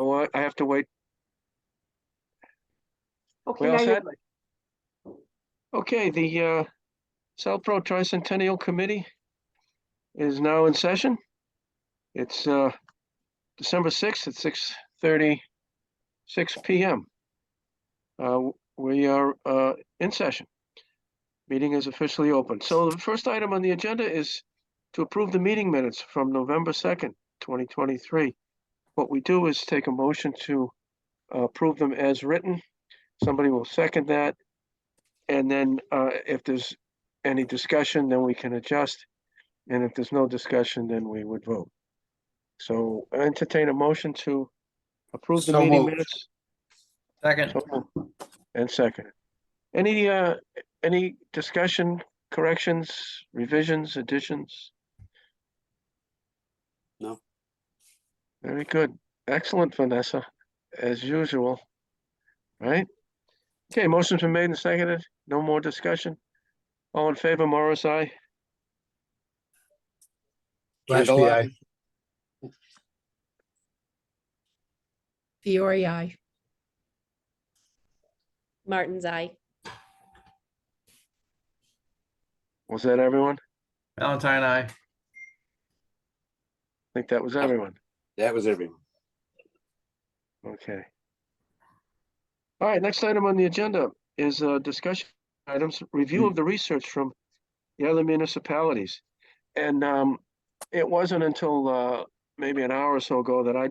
Oh, I have to wait. Okay, We all now you're set? good. Okay, the South Pro Tricentennial Committee is now in session. It's December 6th at 6:36 p.m. We are in session. Meeting is officially open. So the first item on the agenda is to approve the meeting minutes from November 2nd, 2023. What we do is take a motion to approve them as written. Somebody will second that. And then if there's any discussion, then we can adjust. And if there's no discussion, then we would vote. So I entertain a motion to approve the So meeting moved. minutes. Second. So moved. And second. Any discussion, corrections, revisions, additions? No. Very good. Excellent, Vanessa, as usual. Right? Okay, motion's been made and seconded. No more discussion. All in favor, Morris, aye. Kendall, aye. Fiore, aye. Martin's eye. Was that everyone? Valentine, aye. I think that was everyone. That was everyone. Okay. All right, next item on the agenda is discussion items, review of the research from the other municipalities. And it wasn't until maybe an hour or so ago that I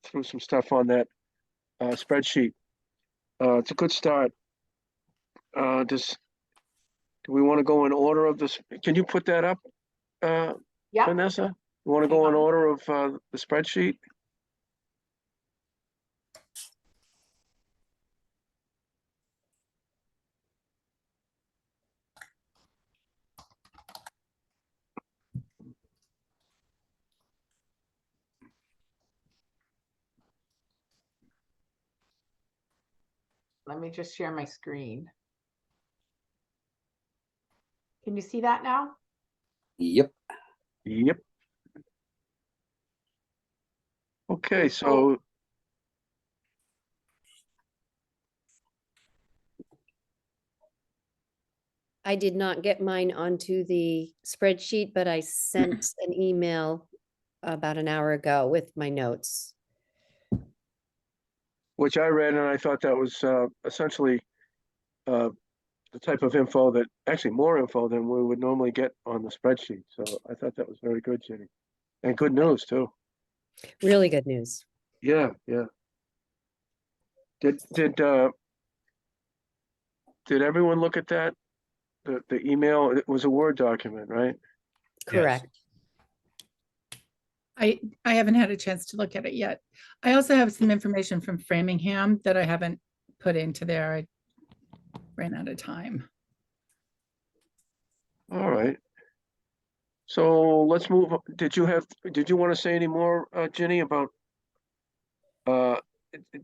threw some stuff on that spreadsheet. It's a good start. Do we want to go in order of this? Can you put that up, Yeah, Vanessa? You want to Hang go in on. order of the spreadsheet? let me just share my screen. Can you see that now? Yep. Yep. Okay, so I did not get mine onto the spreadsheet, but I sent an email about an hour ago with my notes. which I read and I thought that was essentially the type of info that actually more info than we would normally get on the spreadsheet. So I thought that was very good, Jenny. And good news too. Really good news. Yeah, yeah. Did everyone look at that? The email, it was a Word document, right? Correct. I haven't had a chance to look at it yet. I also have some information from Framingham that I haven't put into there. I ran out of time. All right. So let's move. Did you want to say any more, Jenny, about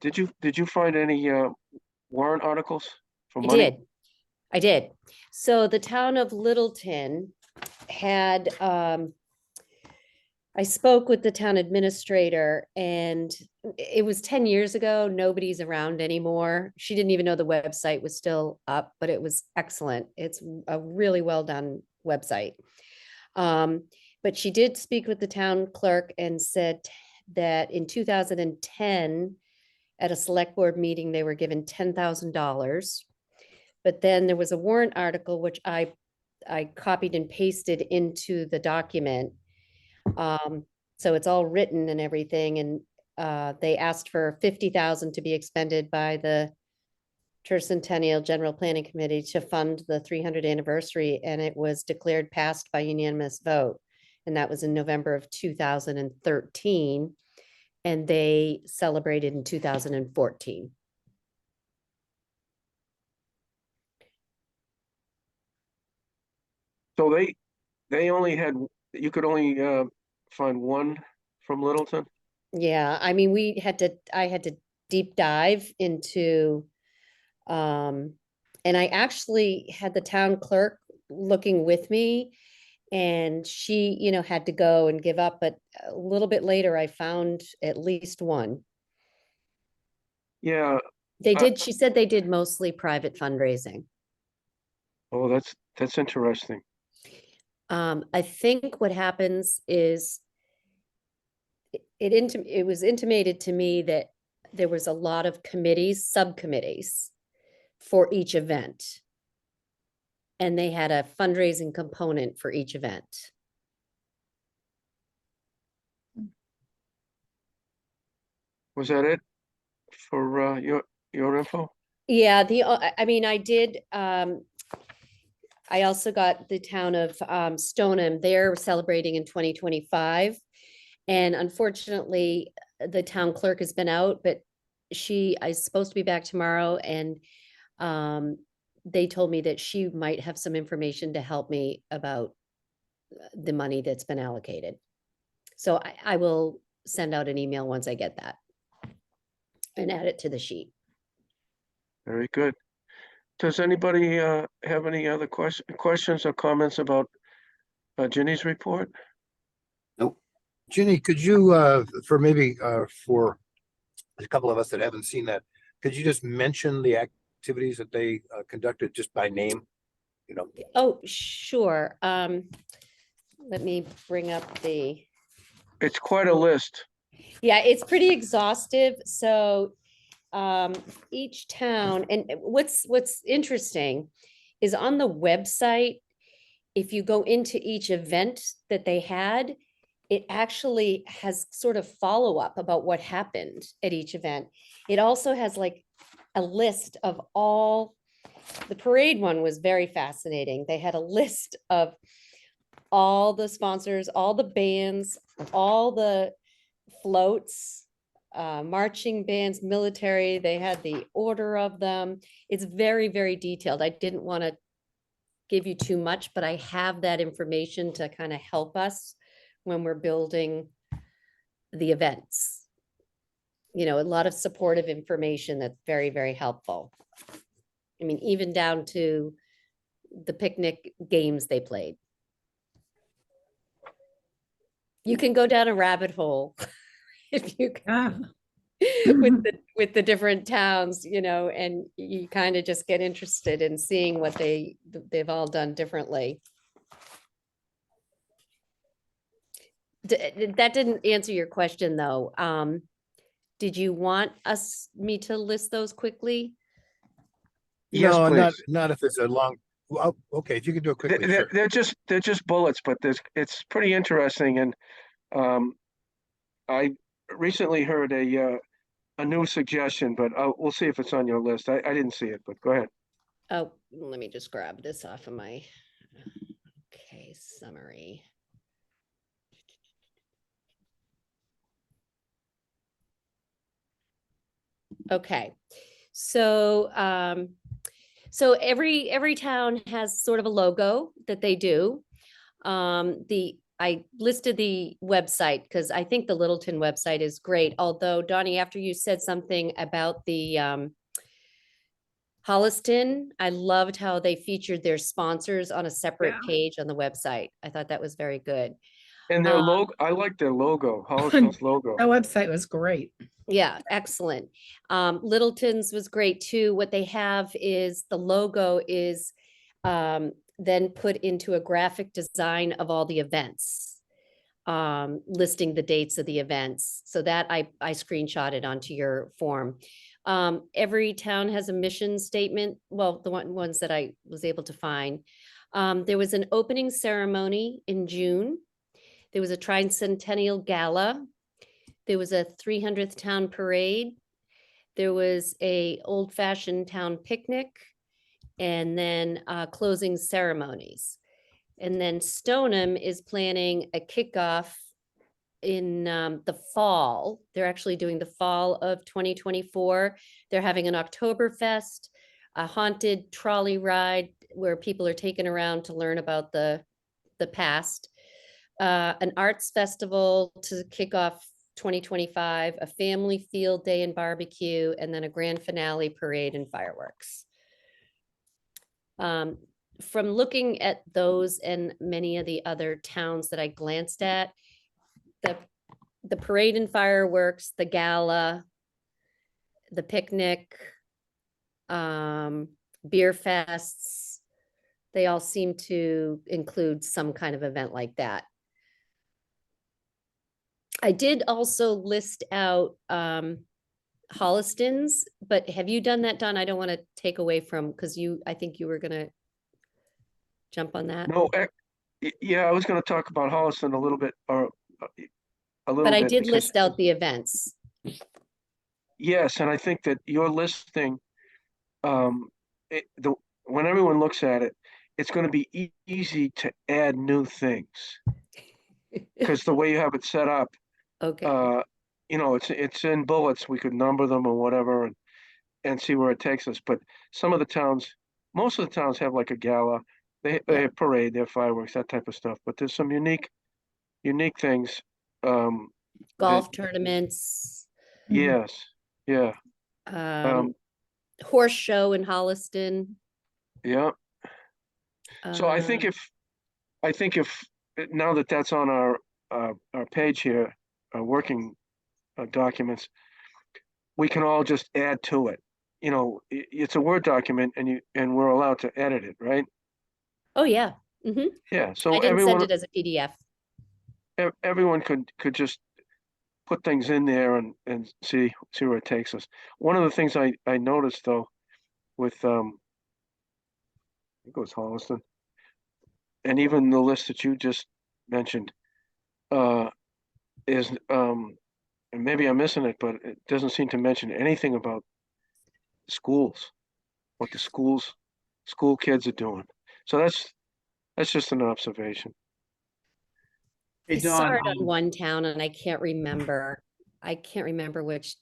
did you find any warrant articles for money? I did. So the town of Littleton had, I spoke with the town administrator and it was 10 years ago. Nobody's around anymore. She didn't even know the website was still up, but it was excellent. It's a really well done website. But she did speak with the town clerk and said that in 2010, at a select board meeting, they were given $10,000. But then there was a warrant article, which I copied and pasted into the document. So it's all written and everything. And they asked for 50,000 to be expended by the Tricentennial General Planning Committee to fund the 300th anniversary. And it was declared passed by unanimous vote. And that was in November of 2013. And they celebrated in 2014. So they only had, you could only find one from Littleton? Yeah, I mean, I had to deep dive into, and I actually had the town clerk looking with me and she, had to go and give up, but a little bit later I found at least one. Yeah, They Uh, did, she said they did mostly private fundraising. oh, that's interesting. I think what happens is it was intimated to me that there was a lot of committees, subcommittees for each event. And they had a fundraising component for each event. Was that it for your info? Yeah, I mean, I did, I also got the town of Stoneham, they're celebrating in 2025. And unfortunately, the town clerk has been out, but she is supposed to be back tomorrow, and they told me that she might have some information to help me about the money that's been allocated. So I will send out an email once I get that and add it to the sheet. Very good. Does anybody have any other questions or comments about Ginny's report? Ginny, could you, for maybe, for a couple of us that haven't seen that, could you just mention the activities that they conducted just by name? You know, Oh, sure. Let me bring up the, It's quite a list. yeah, it's pretty exhaustive. So each town, and what's interesting is on the website, if you go into each event that they had, it actually has sort of follow-up about what happened at each event. It also has like a list of all, the parade one was very fascinating. They had a list of all the sponsors, all the bands, all the floats, marching bands, military, they had the order of them. It's very, very detailed. I didn't want to give you too much, but I have that information to kind of help us when we're building the events. You know, a lot of supportive information that's very, very helpful. I mean, even down to the picnic games they played. You can go down a rabbit hole if you Ah, with the different towns, you know, and you kind of just get interested in seeing what they've all done differently. That didn't answer your question, though. Did you want me to list those quickly? Yes, no, please. not if it's a long, well, okay, if you could do it quickly, They're, sure. they're just bullets, but it's pretty interesting. And I recently heard a new suggestion, but we'll see if it's on your list. I didn't see it, but go ahead. Oh, let me just grab this off of my, okay, summary. Okay, so so every town has sort of a logo that they do. I listed the website because I think the Littleton website is great. Although Donnie, after you said something about the Holliston, I loved how they featured their sponsors on a separate Yeah. page on the website. I thought that was very good. And their logo, I like their logo, Holliston's logo. that website was great. Yeah, excellent. Littleton's was great too. What they have is the logo is then put into a graphic design of all the events, listing the dates of the events. So that I screenshotted onto your form. Every town has a mission statement. Well, the ones that I was able to find. There was an opening ceremony in June. There was a Tricentennial Gala. There was a 300th town parade. There was a old-fashioned town picnic, and then closing ceremonies. And then Stoneham is planning a kickoff in the fall. They're actually doing the fall of 2024. They're having an Oktoberfest, a haunted trolley ride where people are taken around to learn about the past, an arts festival to kick off 2025, a family field day and barbecue, and then a grand finale parade and fireworks. From looking at those and many of the other towns that I glanced at, the parade and fireworks, the gala, the picnic, beer fests. They all seem to include some kind of event like that. I did also list out Holliston's, but have you done that, Don? I don't want to take away from, because I think you were gonna jump on that. No, yeah, I was gonna talk about Holliston a little bit, or a little But I bit, did because list out the events. yes, and I think that your listing, when everyone looks at it, it's gonna be easy to add new things. Because the way you have it set up, Okay, you know, it's in bullets, we could number them or whatever and see where it takes us. But some of the towns, most of the towns have like a gala, they Yeah. have parade, they have fireworks, that type of stuff. But there's some unique things. Um, golf tournaments, yes, yeah, um, horse show in Holliston. yeah. So I think um, if now that that's on our page here, our working documents, we can all just add to it. You know, it's a Word document and we're allowed to edit it, right? Oh, yeah. Mhm. Yeah, I so didn't send it as a PDF. everyone could just put things in there and see where it takes us. One of the things I noticed though with I think it was Holliston, and even the list that you just mentioned, uh is and maybe I'm missing it, but it doesn't seem to mention anything about schools, what the school kids are doing. So that's just an observation. Hey, I saw Don, it on one town and I can't remember. I can't remember which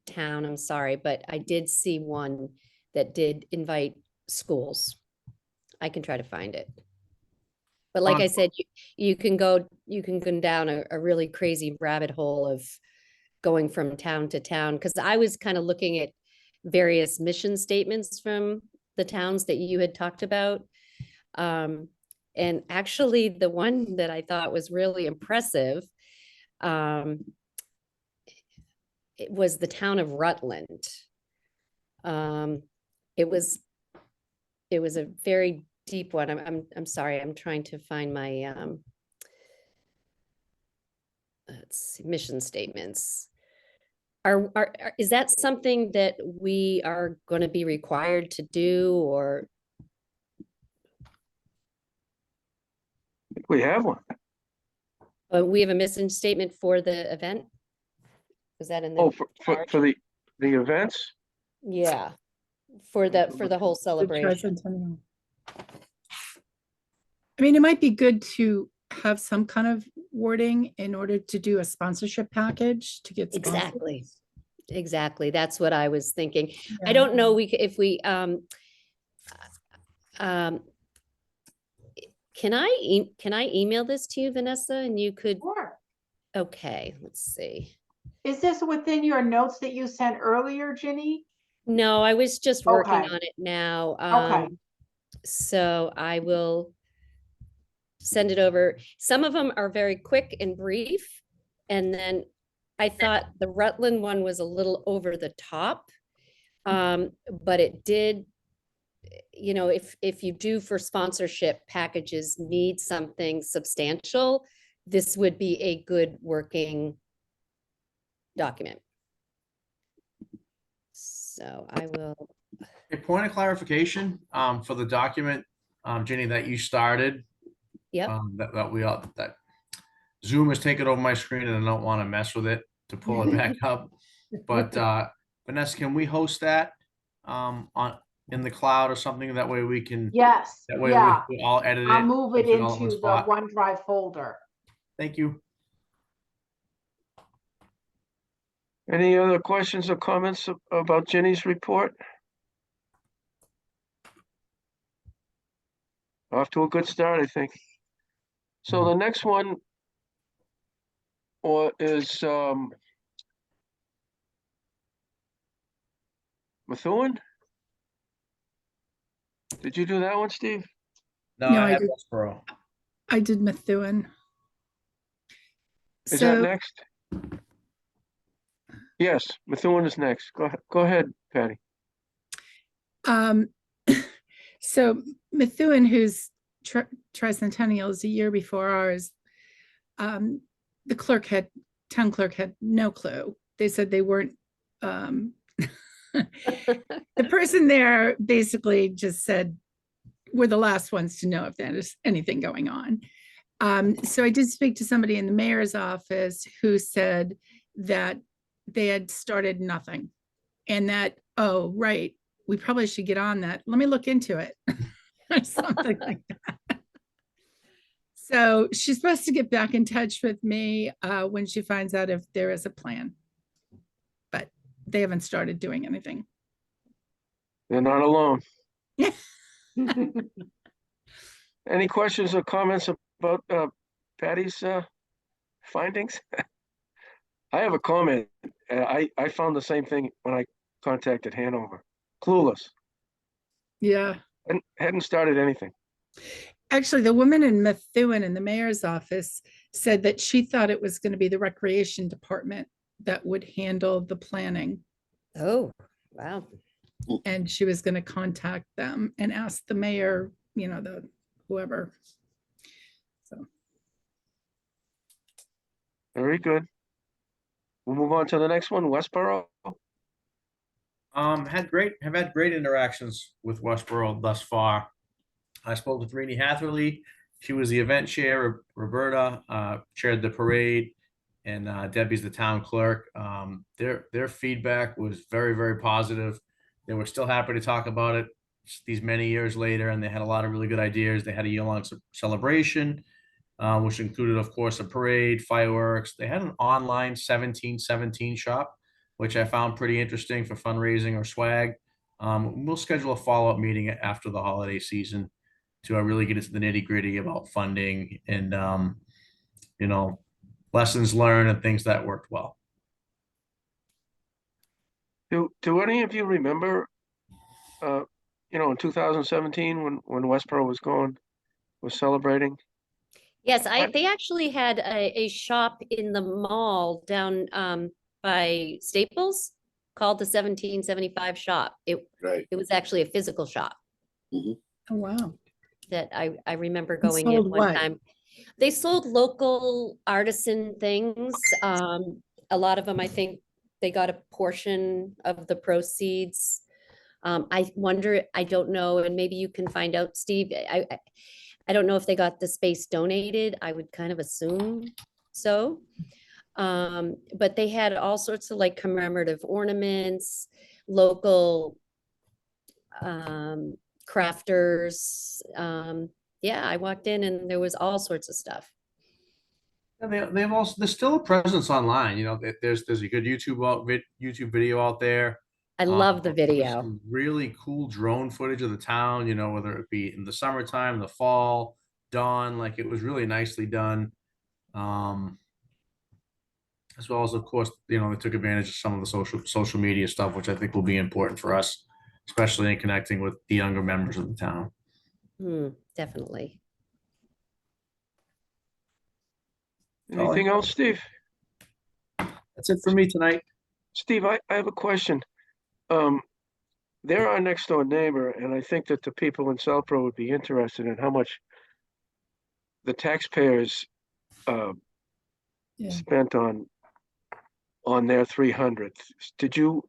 town, I'm sorry, but I did see one that did invite schools. I can try to find it. But like I said, you can go down a really crazy rabbit hole of going from town to town. Because I was kind of looking at various mission statements from the towns that you had talked about. And actually the one that I thought was really impressive, it was the town of Rutland. It was a very deep one. I'm sorry, I'm trying to find my let's see, mission statements. Is that something that we are going to be required to do, or? I think we have one. We have a mission statement for the event? Was that in Oh, the? for the events? Yeah, for the whole The celebration. Tricentennial. I mean, it might be good to have some kind of wording in order to do a sponsorship package to get Exactly. sponsors. Exactly. That's what I was thinking. I Yeah. don't know, if we, can I email this to you, Vanessa, and you could, Sure. okay, let's see. Is this within your notes that you sent earlier, Ginny? No, I was just working Okay. on it now. Okay. So I will send it over. Some of them are very quick and brief. And then I thought the Rutland one was a little over the top. But it did, you know, if you do for sponsorship packages need something substantial, this would be a good working document. So I will, a point of clarification, for the document, Jenny, that you started, yep, that Zoom has taken over my screen and I don't want to mess with it to pull it back up. But Vanessa, can we host that in the cloud or something? That way we can, Yes, that way yeah. we all edit it. I'll move it puts all in one into the spot. OneDrive folder. Thank you. Any other questions or comments about Jenny's report? Off to a good start, I think. So the next one is Methuen? Did you do that one, Steve? No, No, I I have did. Westboro. I did Methuen. Is that So next? Yes, Methuen is next. Go ahead, Patty. Um, so Methuen, who's Tricentennial, is a year before ours. The town clerk had no clue. They said they weren't, the person there basically just said, we're the last ones to know if there's anything going on. So I did speak to somebody in the mayor's office who said that they had started nothing and that, oh, right, we probably should get on that. Let me look into it or something like that. So she's supposed to get back in touch with me when she finds out if there is a plan. But they haven't started doing anything. They're not alone. Any questions or comments about Patty's findings? I have a comment. I found the same thing when I contacted Hanover. Clueless. Yeah. And hadn't started anything. Actually, the woman in Methuen in the mayor's office said that she thought it was going to be the recreation department that would handle the planning. Oh, wow. And she was going to contact them and ask the mayor, the whoever. So Very good. We'll move on to the next one, Westboro. Have had great interactions with Westboro thus far. I spoke with Rini Hatherley. She was the event chair. Roberta chaired the parade, and Debbie's the town clerk. Their feedback was very, very positive. They were still happy to talk about it these many years later, and they had a lot of really good ideas. They had a year-long celebration, which included, of course, a parade, fireworks. They had an online 1717 shop, which I found pretty interesting for fundraising or swag. We'll schedule a follow-up meeting after the holiday season to really get into the nitty-gritty about funding and lessons learned and things that worked well. Do any of you remember in 2017 when Westboro was celebrating? Yes, What? they actually had a shop in the mall down by Staples called the 1775 shop. Right. It was actually a physical shop oh, wow. that I remember And going in sold one what? time. They sold local artisan things. A lot of them, I think they got a portion of the proceeds. I wonder, I don't know, and maybe you can find out, Steve. I don't know if they got the space donated. I would kind of assume so. But they had all sorts of like commemorative ornaments, local crafters. Yeah, I walked in and there was all sorts of stuff. And they've also, there's still a presence online. There's a good YouTube video out there. I love the There's video. some really cool drone footage of the town, whether it be in the summertime, the fall, dawn, like it was really nicely done. As well as, of course, they took advantage of some of the social media stuff, which I think will be important for us, especially in connecting with the younger members of the town. Definitely. Anything else, Steve? That's it for me tonight. Steve, I have a question. They're our next door neighbor, and I think that the people in Southborough would be interested in how much the taxpayers Yeah. spent on their 300th. Did you?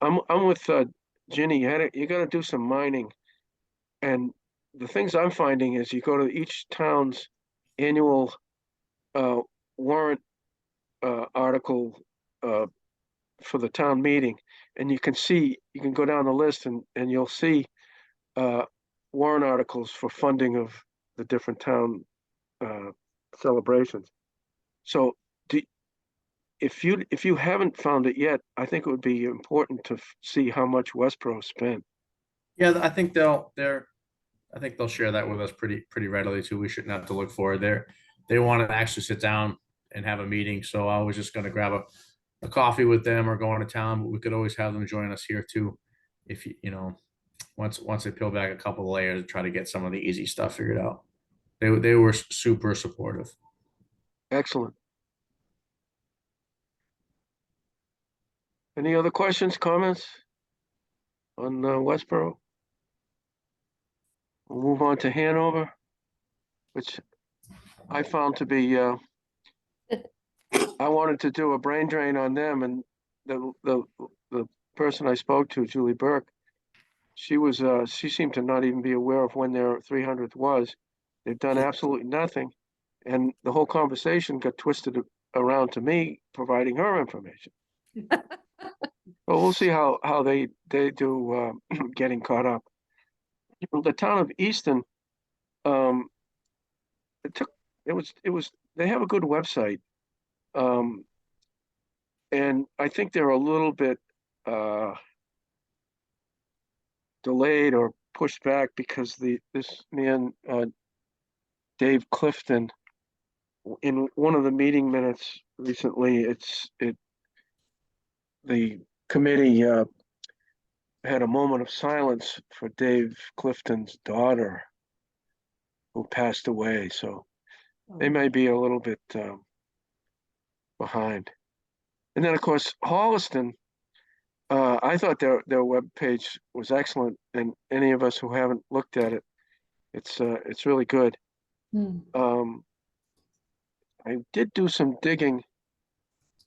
I'm with Ginny. You got to do some mining, and the things I'm finding is you go to each town's annual warrant article for the town meeting, and you can go down the list and you'll see warrant articles for funding of the different town celebrations. So if you haven't found it yet, I think it would be important to see how much Westboro spent. Yeah, I think they'll share that with us pretty readily too. We shouldn't have to look for it. They want to actually sit down and have a meeting. So I was just going to grab a coffee with them or go into town, but we could always have them join us here too. If once they peel back a couple of layers and try to get some of the easy stuff figured out. They were super supportive. Excellent. Any other questions, comments on Westboro? We'll move on to Hanover, which I found to be, I wanted to do a brain drain on them, and the person I spoke to, Julie Burke, she seemed to not even be aware of when their 300th was. They've done absolutely nothing, and the whole conversation got twisted around to me providing her information. Well, we'll see how they do getting caught up. The town of Easton, um, they have a good website. And I think they're a little bit delayed or pushed back because this man Dave Clifton, in one of the meeting minutes recently, the committee had a moment of silence for Dave Clifton's daughter who passed away. So they may be a little bit behind. And then, of course, Holliston, I thought their webpage was excellent, and any of us who haven't looked at it, it's really good. I did do some digging,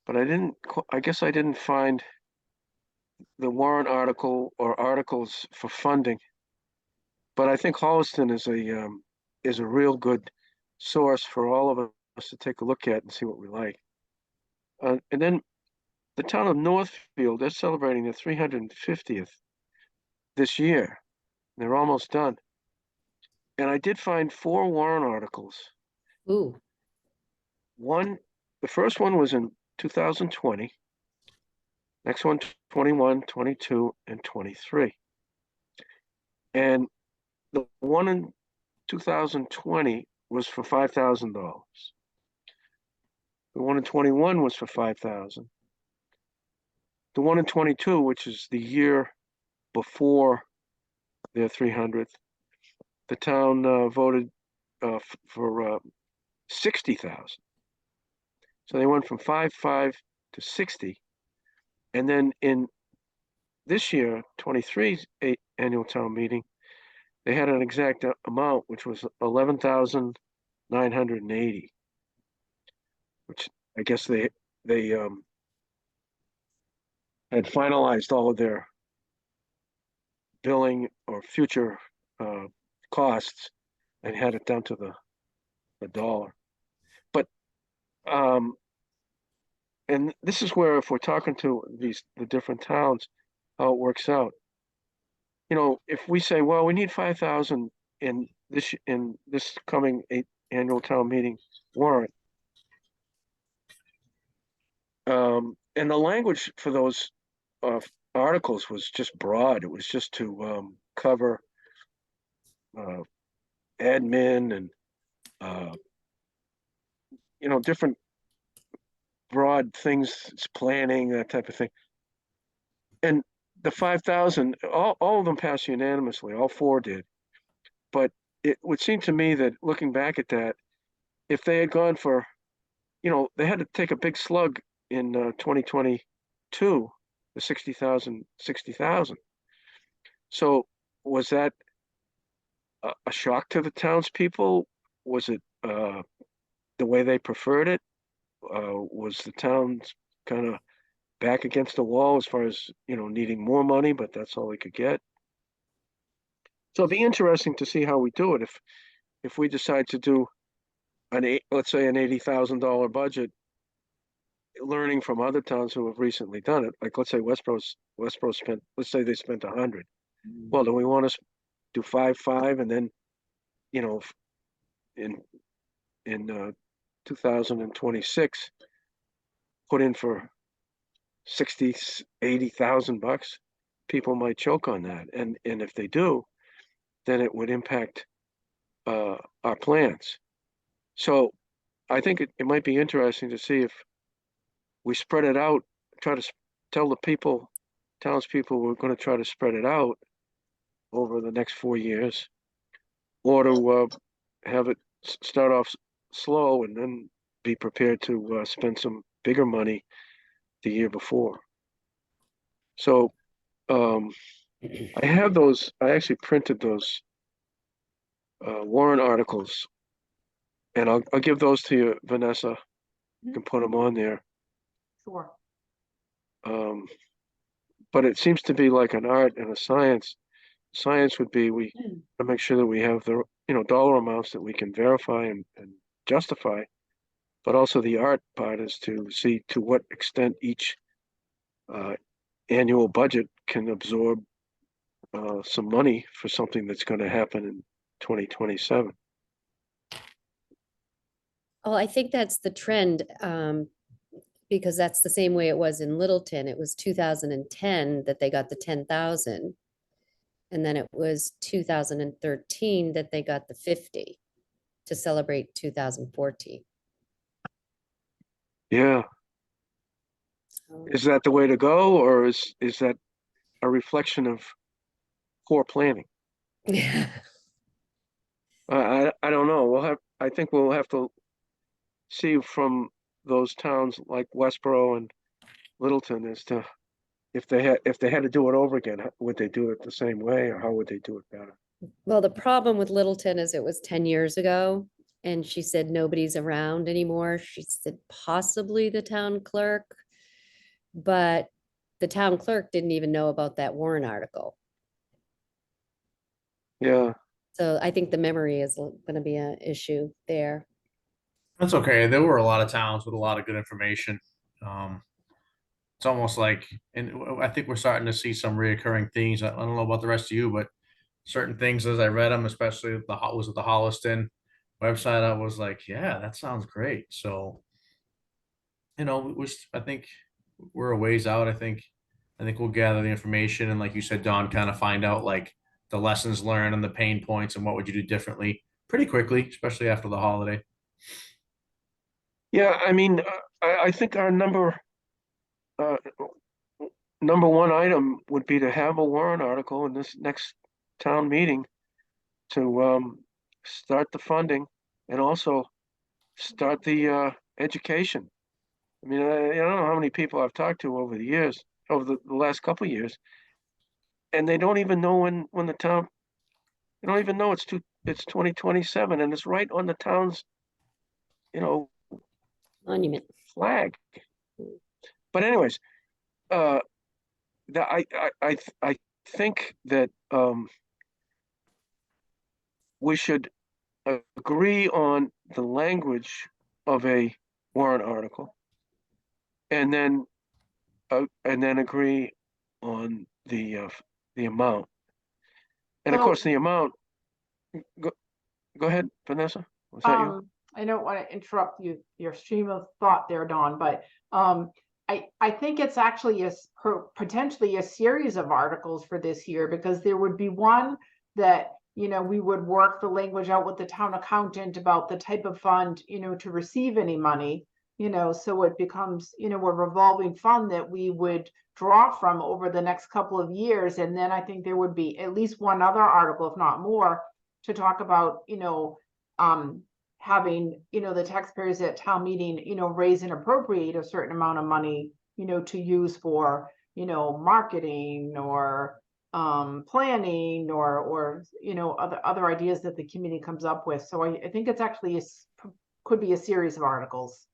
but I guess I didn't find the warrant article or articles for funding. But I think Holliston is a real good source for all of us to take a look at and see what we like. And then the town of Northfield, they're celebrating their 350th this year. They're almost done. And I did find 4 warrant articles. Ooh, The first one was in 2020. Next one, 21, 22, and 23. And the one in 2020 was for $5,000. The one in 21 was for $5,000. The one in 22, which is the year before their 300th, the town voted for 60,000. So they went from 5 to 60. And then in this year, 23's annual town meeting, they had an exact amount, which was 11,980, which I guess they had finalized all of their billing or future costs and had it down to the dollar. But and this is where, if we're talking to the different towns, how it works out. You know, if we say, well, we need 5,000 in this coming annual town meeting warrant, and the language for those articles was just broad. It was just to cover admin and different broad things, planning, that type of thing. And the 5,000, all of them passed unanimously. All 4 did. But it would seem to me that, looking back at that, if they had gone for, they had to take a big slug in 2022, the 60,000. So was that a shock to the townspeople? Was it the way they preferred it? Was the town kind of back against the wall as far as, needing more money, but that's all they could get? So it'd be interesting to see how we do it. If we decide to do let's say an $80,000 budget, learning from other towns who have recently done it, like let's say Westboro spent, let's say they spent 100. Well, do we want to do 5, and then, in 2026, put in for 60, 80,000 bucks? People might choke on that, and if they do, then it would impact our plans. So I think it might be interesting to see if we spread it out, try to tell the townspeople we're going to try to spread it out over the next 4 years, or to have it start off slow and then be prepared to spend some bigger money the year before. So, I have those, I actually printed those warrant articles. And I'll give those to you, Vanessa. You can put them on there. Sure. But it seems to be like an art and a science. Science would be we to make sure that we have the dollar amounts that we can verify and justify. But also the art part is to see to what extent each annual budget can absorb some money for something that's going to happen in 2027. Oh, I think that's the trend, because that's the same way it was in Littleton. It was 2010 that they got the 10,000. And then it was 2013 that they got the 50 to celebrate 2014. Yeah, So, is that the way to go, or is that a reflection of poor planning? yeah. I don't know. I think we'll have to see from those towns like Westboro and Littleton as to if they had to do it over again, would they do it the same way, or how would they do it better? Well, the problem with Littleton is it was 10 years ago, and she said nobody's around anymore. She said possibly the town clerk, but the town clerk didn't even know about that warrant article. Yeah, So I think the memory is going to be an issue there. That's okay. There were a lot of towns with a lot of good information. It's almost like, and I think we're starting to see some reoccurring themes. I don't know about the rest of you, but certain things as I read them, especially was it the Holliston website, I was like, yeah, that sounds great. So, I think we're a ways out. I think we'll gather the information and, like you said, Don, kind of find out like the lessons learned and the pain points and what would you do differently pretty quickly, especially after the holiday. yeah. I mean, I think our uh, number one item would be to have a warrant article in this next town meeting to start the funding and also start the education. I mean, I don't know how many people I've talked to over the years, over the last couple of years, and they don't even know when the town, they don't even know it's 2027, and it's right on the town's, you know, Monument. flag. But anyways, uh, that I think that we should agree on the language of a warrant article, and then agree on the amount. And of So, course, the amount. Go, go ahead, Vanessa. Was that you? I don't want to interrupt your stream of thought there, Dawn, but I think it's actually potentially a series of articles for this year, because there would be one that, we would work the language out with the town accountant about the type of fund, to receive any money, so it becomes, a revolving fund that we would draw from over the next couple of years. And then I think there would be at least one other article, if not more, to talk about, having, the taxpayers at town meeting, raise and appropriate a certain amount of money, to use for, marketing or planning or other ideas that the community comes up with. So I think it's actually could be a series of articles.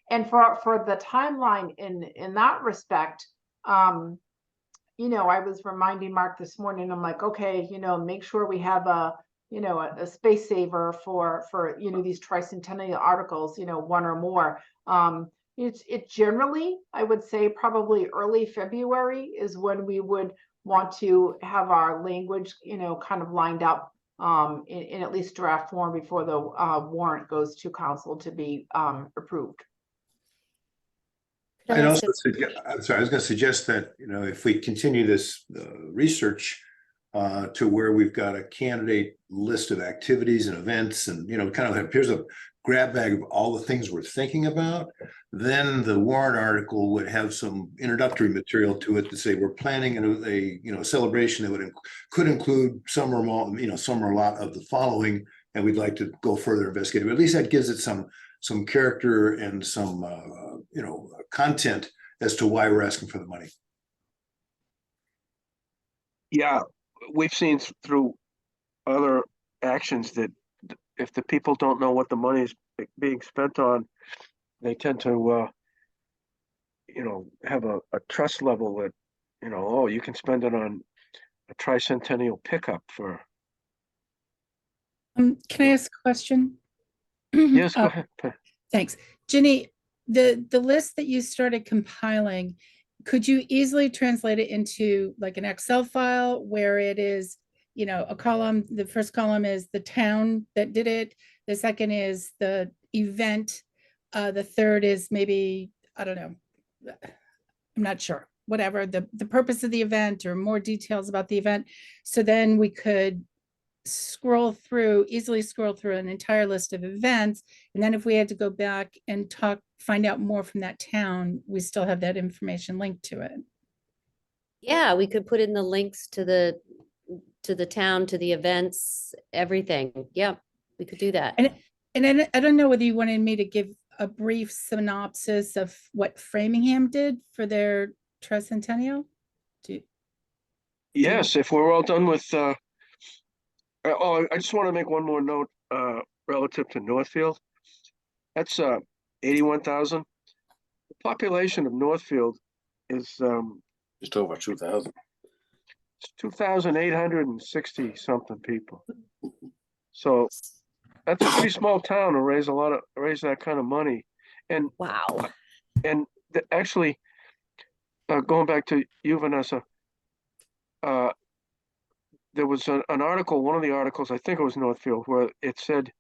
And for the timeline in that respect, I was reminding Mark this morning, I'm like, okay, make sure we have a space saver for these tricentennial articles, one or more. It generally, I would say probably early February is when we would want to have our language, kind of lined up in at least draft form before the warrant goes to council to be approved. Could I I'd ask also I'm sorry, I was going to suggest that, if we continue this research to where we've got a candidate list of activities and events and, kind of here's a grab bag of all the things we're thinking about, then the warrant article would have some introductory material to it to say we're planning a celebration that could include some or more, some or a lot of the following, and we'd like to go further investigate it. But at least that gives it some character and some content as to why we're asking for the money. Yeah, we've seen through other actions that if the people don't know what the money is being spent on, they tend to, have a trust level that, oh, you can spend it on a tricentennial pickup for, Can I ask a question? yes, go Uh, ahead. Thanks. Ginny, the list that you started compiling, could you easily translate it into like an Excel file where it is, a column, the first column is the town that did it, the second is the event, the third is maybe, I don't know, I'm not sure, whatever, the purpose of the event or more details about the event. So then we could easily scroll through an entire list of events. And then if we had to go back and find out more from that town, we still have that information linked to it. Yeah, we could put in the links to the town, to the events, everything. Yep, we could do that. And I don't know whether you wanted me to give a brief synopsis of what Framingham did for their tricentennial. Yes, if we're all done with, I just want to make one more note, relative to Northfield. That's, 81,000. The population of Northfield is, Just over 2,000. 2,860 something people. So that's a pretty small town to raise that kind of money. And Wow. actually, going back to you, Vanessa, there was an article, one of the articles, I think it was Northfield, where it said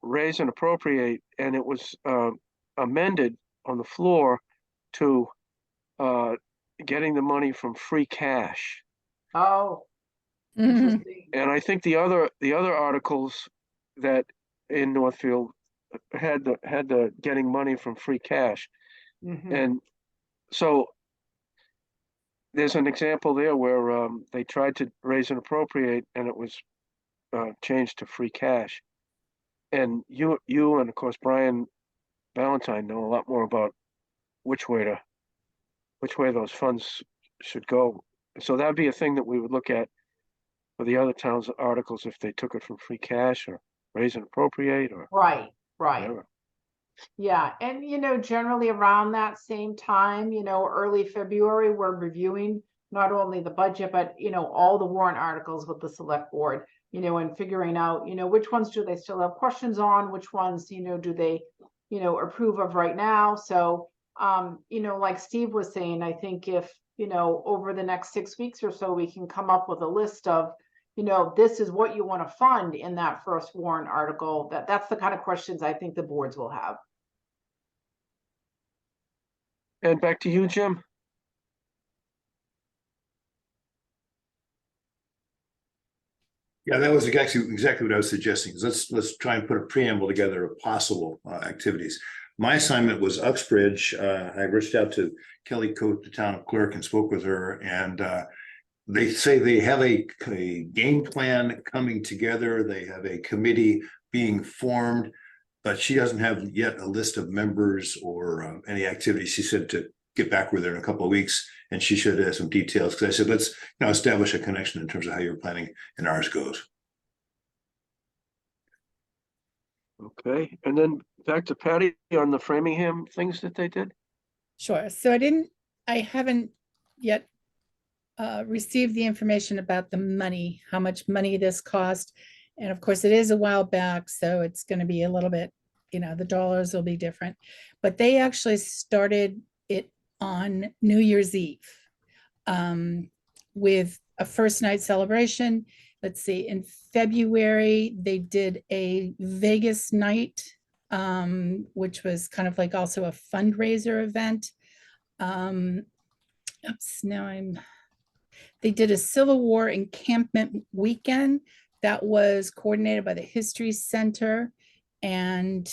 raise and appropriate, and it was amended on the floor to getting the money from free cash. Oh, Mhm. interesting. And I think the other articles that in Northfield had the getting money from free cash. Mhm. And so there's an example there where they tried to raise and appropriate and it was changed to free cash. And you and of course Brian Valentine know a lot more about which way those funds should go. So that'd be a thing that we would look at for the other towns' articles if they took it from free cash or raise and appropriate or Right, right. whatever. Yeah, and generally around that same time, early February, we're reviewing not only the budget, but all the warrant articles with the select board, and figuring out, which ones do they still have questions on, which ones, do they, approve of right now. So, like Steve was saying, I think if, over the next 6 weeks or so, we can come up with a list of, this is what you want to fund in that first warrant article, that's the kind of questions I think the boards will have. And back to you, Jim. Yeah, that was exactly what I was suggesting. Let's try and put a preamble together of possible activities. My assignment was Uxbridge. I reached out to Kelly Coate, the town clerk, and spoke with her. And they say they have a game plan coming together. They have a committee being formed, but she doesn't have yet a list of members or any activities. She said to get back with her in a couple of weeks, and she should have some details. Because I said, let's establish a connection in terms of how you're planning and ours goes. Okay, and then back to Patty on the Framingham things that they did. Sure. So I haven't yet received the information about the money, how much money this cost. And of course, it is a while back, so it's going to be a little bit, the dollars will be different. But they actually started it on New Year's Eve with a first night celebration. Let's see, in February, they did a Vegas night, which was kind of like also a fundraiser event. Oops, they did a Civil War encampment weekend that was coordinated by the History Center. And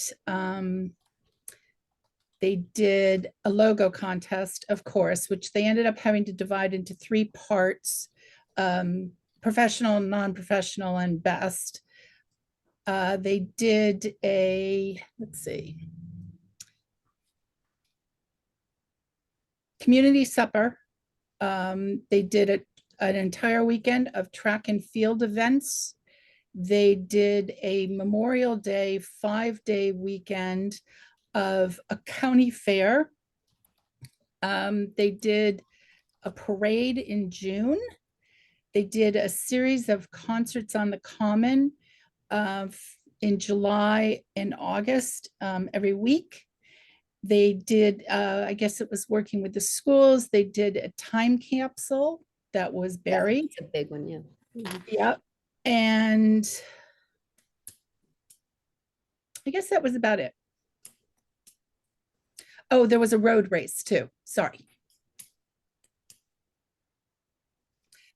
they did a logo contest, of course, which they ended up having to divide into 3 parts, professional, non-professional, and best. They did let's see, community supper. They did an entire weekend of track and field events. They did a Memorial Day 5-day weekend of a county fair. They did a parade in June. They did a series of concerts on the Common in July and August every week. They did, I guess it was working with the schools. They did a time capsule that was buried. It's a big one, yeah. Mhm. Yep. And I guess that was about it. Oh, there was a road race too. Sorry.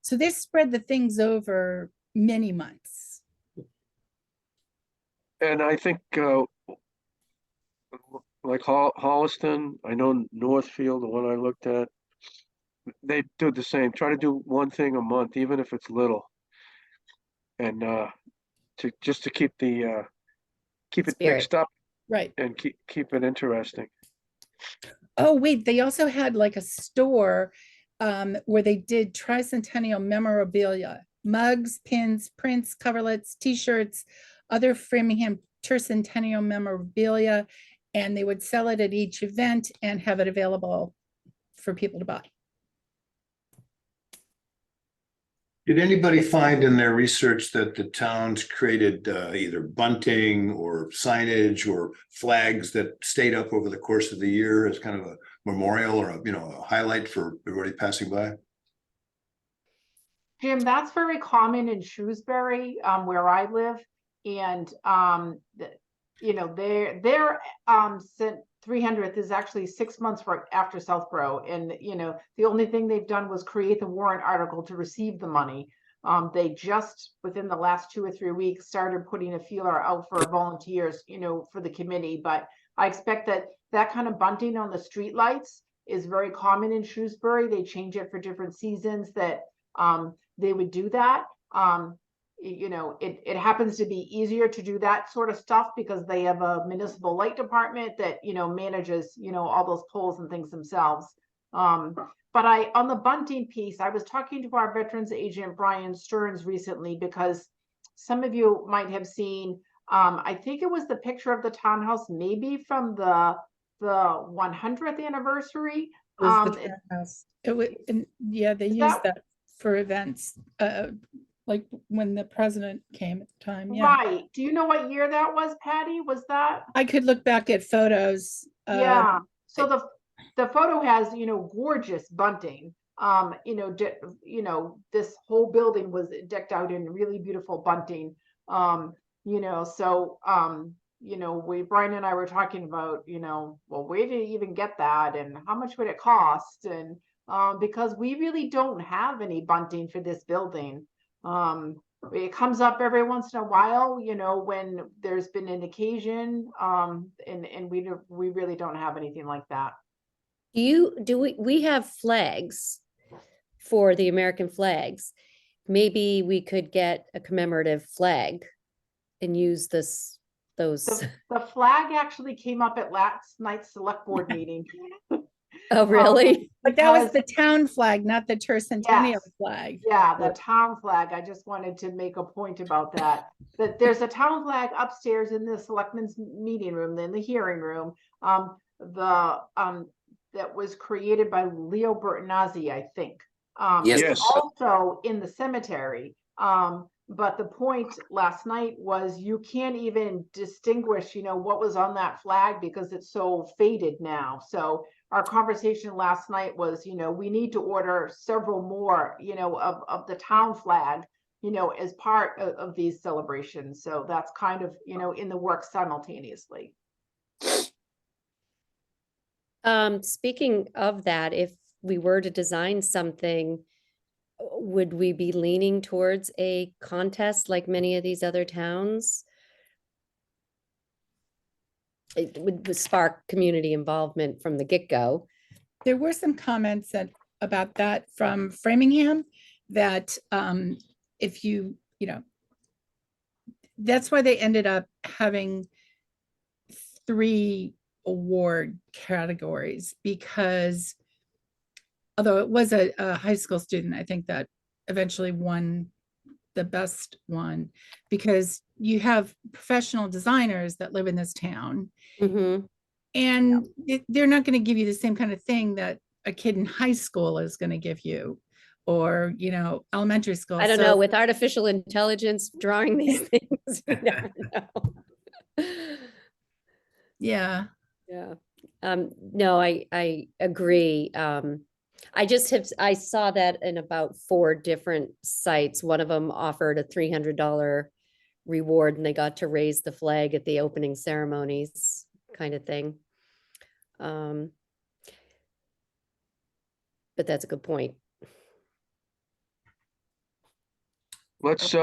So they spread the things over many months. And I think, like Holliston, I know Northfield, the one I looked at, they do the same. Try to do one thing a month, even if it's little. And to keep keep it Spirit. mixed up Right. and keep it interesting. Oh, wait, they also had like a store where they did tricentennial memorabilia, mugs, pins, prints, coverlets, t-shirts, other Framingham tercentennial memorabilia, and they would sell it at each event and have it available for people to buy. Did anybody find in their research that the towns created either bunting or signage or flags that stayed up over the course of the year as kind of a memorial or a highlight for everybody passing by? Jim, that's very common in Shrewsbury, where I live. And, their St. 300th is actually 6 months after Southborough. And, the only thing they've done was create the warrant article to receive the money. They just, within the last 2 or 3 weeks, started putting a feeler out for volunteers, for the committee. But I expect that kind of bunting on the streetlights is very common in Shrewsbury. They change it for different seasons that they would do that. It happens to be easier to do that sort of stuff because they have a municipal light department that, manages, all those poles and things themselves. But on the bunting piece, I was talking to our veterans agent, Brian Stearns, recently, because some of you might have seen, I think it was the picture of the townhouse, maybe from the 100th anniversary. Was the townhouse. Yeah, they Is used that for events, like when the president came at the time. Yeah, Right. Do you know what year that was, Patty? Was that? I could look back at photos. Yeah. So the photo has, gorgeous bunting. This whole building was decked out in really beautiful bunting. Brian and I were talking about, well, where did he even get that and how much would it cost? And because we really don't have any bunting for this building. It comes up every once in a while, when there's been an occasion, and we really don't have anything like that. We have flags for the American flags. Maybe we could get a commemorative flag and use those. The flag actually came up at last night's select board meeting. Oh, really? But that was Because- the town flag, not the tercentennial Yes. flag. Yeah, the town flag. I just wanted to make a point about that. That there's a town flag upstairs in the selectmen's meeting room, in the hearing room. That was created by Leo Bertinazzi, I think. Yes. It's Yes. also in the cemetery. But the point last night was you can't even distinguish, what was on that flag because it's so faded now. So our conversation last night was, we need to order several more, of the town flag, as part of these celebrations. So that's kind of, in the works simultaneously. Speaking of that, if we were to design something, would we be leaning towards a contest like many of these other towns? It would spark community involvement from the get-go. There were some comments about that from Framingham that if that's why they ended up having 3 award categories, because although it was a high school student, I think that eventually won the best one, because you have professional designers that live in this town, Mhm. and they're not going to give you the same kind of thing that a kid in high school is going to give you, or, you know, elementary school. I don't So know, with artificial intelligence drawing these things, you never know. yeah. Yeah. No, I agree. I saw that in about 4 different sites. One of them offered a $300 reward and they got to raise the flag at the opening ceremonies kind of thing. But that's a good point. Let's,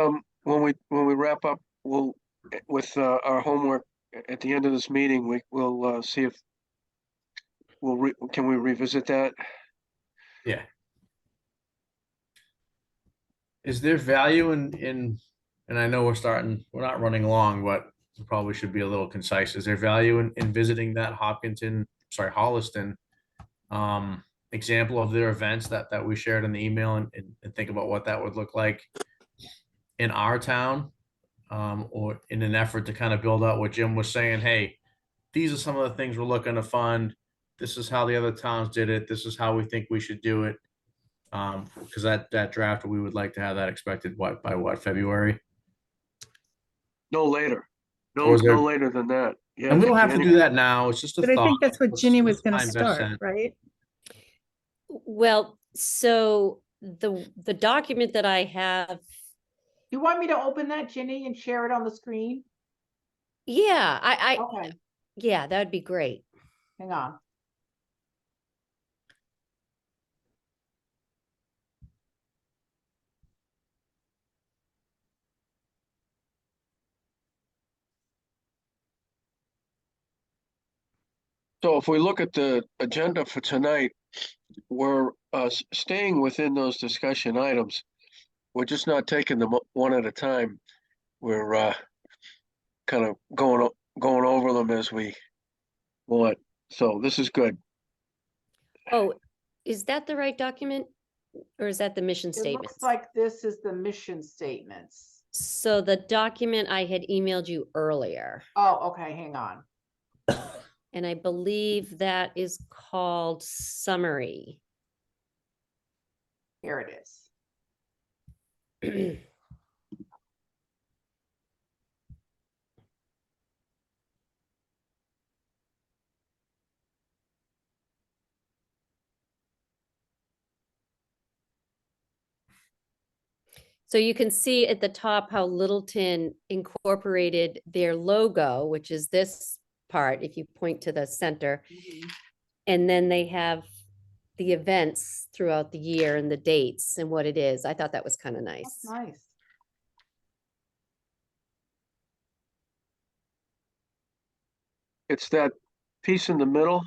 when we wrap up, we'll, with, our homework at the end of this meeting, will see if can we revisit that? Yeah. Is there value and I know we're not running long, but we probably should be a little concise. Is there value in visiting that Holliston example of their events that we shared in the email and think about what that would look like in our town, or in an effort to kind of build out what Jim was saying? Hey, these are some of the things we're looking to fund. This is how the other towns did it. This is how we think we should do it. Because that draft, we would like to have that expected by what, February? No later. Or is there- No later than that. Yeah. And we don't have to do January. that now. It's just a But I thought. think that's what Let's- Ginny was let's going to find best start, sense. right? Well, so the document that I have, You want me to open that, Ginny, and share it on the screen? yeah, I Okay, yeah, that would be great. hang on. So if we look at the agenda for tonight, we're staying within those discussion items. We're just not taking them one at a time. We're kind of going over them as we want. So this is good. Oh, is that the right document? Or is that the mission It statement? looks like this is the mission statements. So the document I had emailed you earlier, Oh, okay, hang on. and I believe that is called summary. Here it is. So you can see at the top how Littleton incorporated their logo, which is this part, if you point to the center. And then they have the events throughout the year and the dates and what it is. I thought that was kind of That's nice. nice. It's that piece in the middle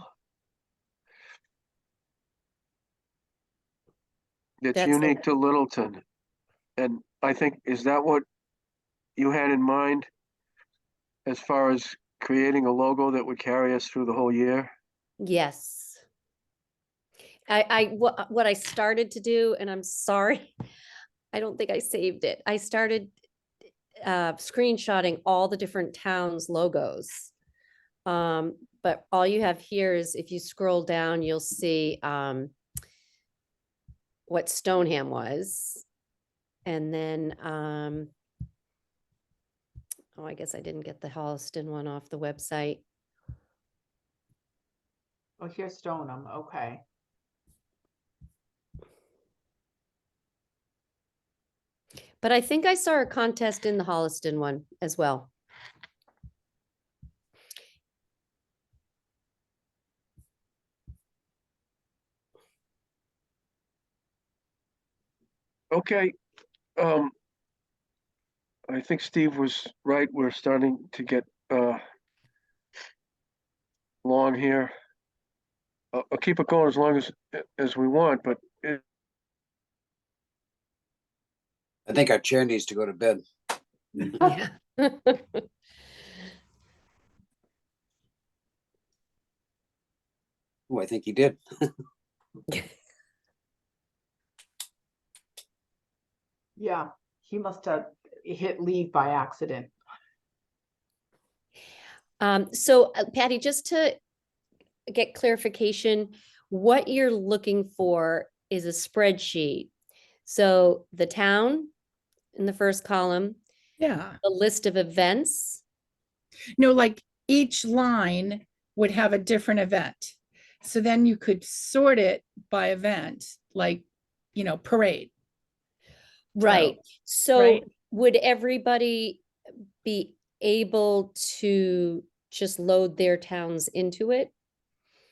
that's That's the- unique to Littleton. And I think, is that what you had in mind as far as creating a logo that would carry us through the whole year? Yes. What I started to do, and I'm sorry, I don't think I saved it. I started screenshotting all the different towns' logos. But all you have here is if you scroll down, you'll see what Stoneham was. And then, oh, I guess I didn't get the Holliston one off the website. Oh, here's Stoneham, okay. But I think I saw a contest in the Holliston one as well. Okay. I think Steve was right. We're starting to get long here. I'll keep it going as long as we want, but I think our chair needs to go to bed. Yeah. Oh, I think he did. Yeah, he must have hit leave by accident. So Patty, just to get clarification, what you're looking for is a spreadsheet. So the town in the first column, Yeah. a list of events. No, like each line would have a different event. So then you could sort it by event, like, parade. Right. So right. would everybody be able to just load their towns into it?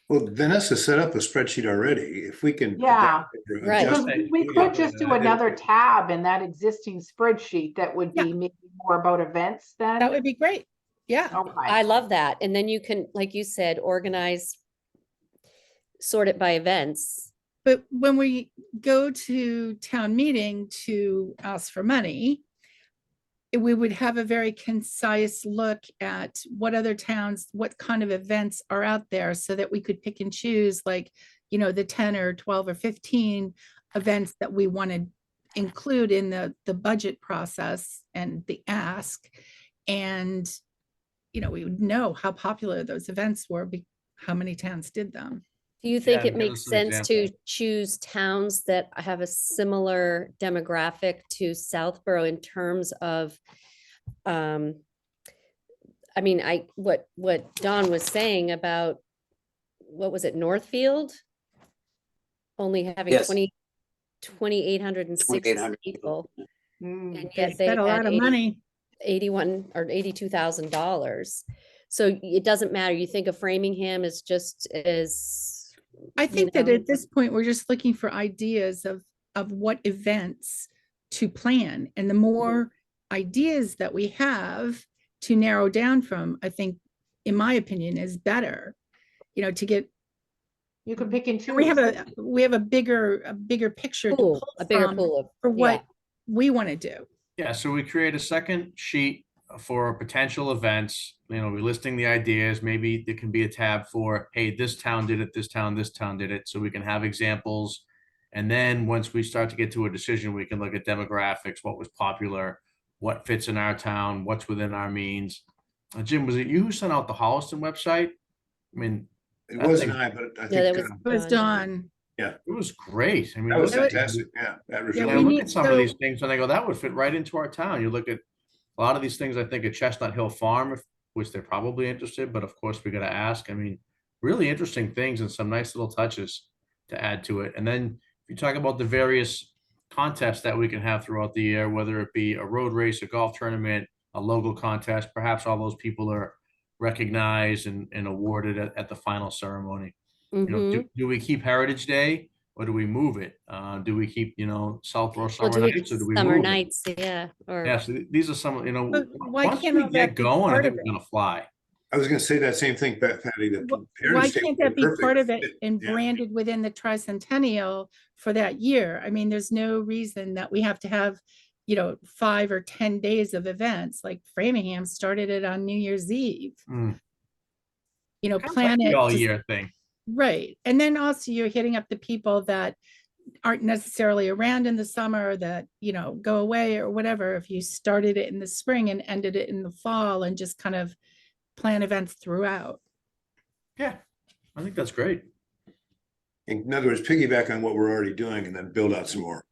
Well, Vanessa set up a spreadsheet already. If we can. Yeah, adapt it or Right. adjust because it, we do could that. just do another tab in that existing spreadsheet that would be Yeah. maybe more about events then. That would be great. Yeah. Okay, I love that. And then you can, like you said, organize, sort it by events. But when we go to town meeting to ask for money, we would have a very concise look at what other towns, what kind of events are out there so that we could pick and choose, like, the 10 or 12 or 15 events that we want to include in the budget process and the ask. And, we would know how popular those events were, how many towns did them. Do you think Yeah, it give makes us an sense to example. choose towns that have a similar demographic to Southborough in terms of, I mean, what Don was saying about, what was it, Northfield? Only having Yes. 2,860 2,800 people, Mm, and They yet they spent a had lot of money. 81 or $82,000. So it doesn't matter. You think of Framingham as just as, I you think that know, at this point, we're just looking for ideas of what events to plan. And the more ideas that we have to narrow down from, I think, in my opinion, is better. To get, you can pick and choose. we have a bigger picture to pool, pull a bigger from pool of, for yeah. what we want to do. Yeah, so we create a second sheet for potential events, we're listing the ideas. Maybe there can be a tab for, hey, this town did it, this town did it. So we can have examples. And then once we start to get to a decision, we can look at demographics, what was popular, what fits in our town, what's within our means. Jim, was it you who sent out the Holliston website? I mean, It that wasn't thing- I, but I Yeah, that think was It was Don. Dawn. it was great. I mean, that was look at- fantastic. Yeah. That Yeah, And I we look need- at some of these so- things and I go, that would fit right into our town. You look at a lot of these things, I think at Chestnut Hill Farm, which they're probably interested, but of course we got to ask. I mean, really interesting things and some nice little touches to add to it. And then if you talk about the various contests that we can have throughout the year, whether it be a road race, a golf tournament, a logo contest, perhaps all those people are recognized and awarded at the final ceremony. Mhm. Do we keep Heritage Day or do we move it? Do we keep, Southborough Well, Summer do we Nights or do we summer move it? nights, yeah, or Yeah, so these are some, But why once can't we all that get be going, I part think of we're it? gonna fly. I was gonna say that same thing, Patty, that. Why Heritage Day can't would that be perfect part of it fit. and Yeah. branded within the Tricentennial for that year? I mean, there's no reason that we have to have, 5 or 10 days of events. Like Framingham started it on New Year's Eve. Mm. Plan The it. all just- year thing. Right. And then also you're hitting up the people that aren't necessarily around in the summer that, go away or whatever. If you started it in the spring and ended it in the fall and just kind of plan events throughout. Yeah, I think that's great. In other words, piggyback on what we're already doing and then build out some more.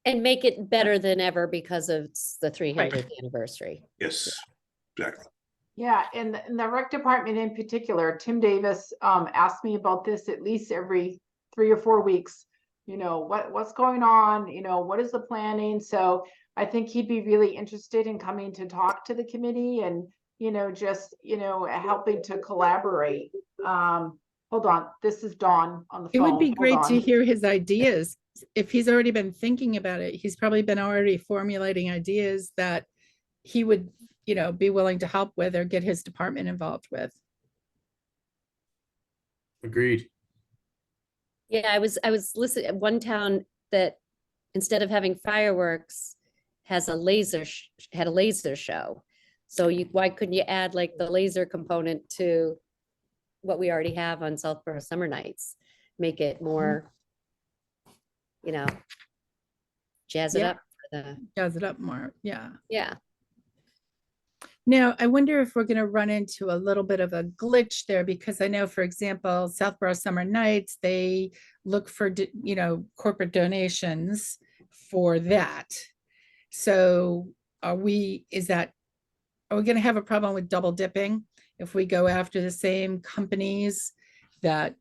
and make it better than ever because of the 300th anniversary. Yes, exactly. Yeah, and the rec department in particular, Tim Davis asked me about this at least every 3 or 4 weeks. What's going on, what is the planning? So I think he'd be really interested in coming to talk to the committee and, just, helping to collaborate. Hold on, this is Dawn on the It phone. would be Hold great to on. hear his ideas. If he's already been thinking about it, he's probably been already formulating ideas that he would, be willing to help with or get his department involved with. Agreed. Yeah, I was listening at one town that instead of having fireworks has had a laser show. So why couldn't you add like the laser component to what we already have on Southborough Summer Nights? Make it more, jazz it Yeah. up for does it up more. Yeah. yeah. Now, I wonder if we're going to run into a little bit of a glitch there, because I know, for example, Southborough Summer Nights, they look for, corporate donations for that. So are we going to have a problem with double dipping if we go after the same companies that?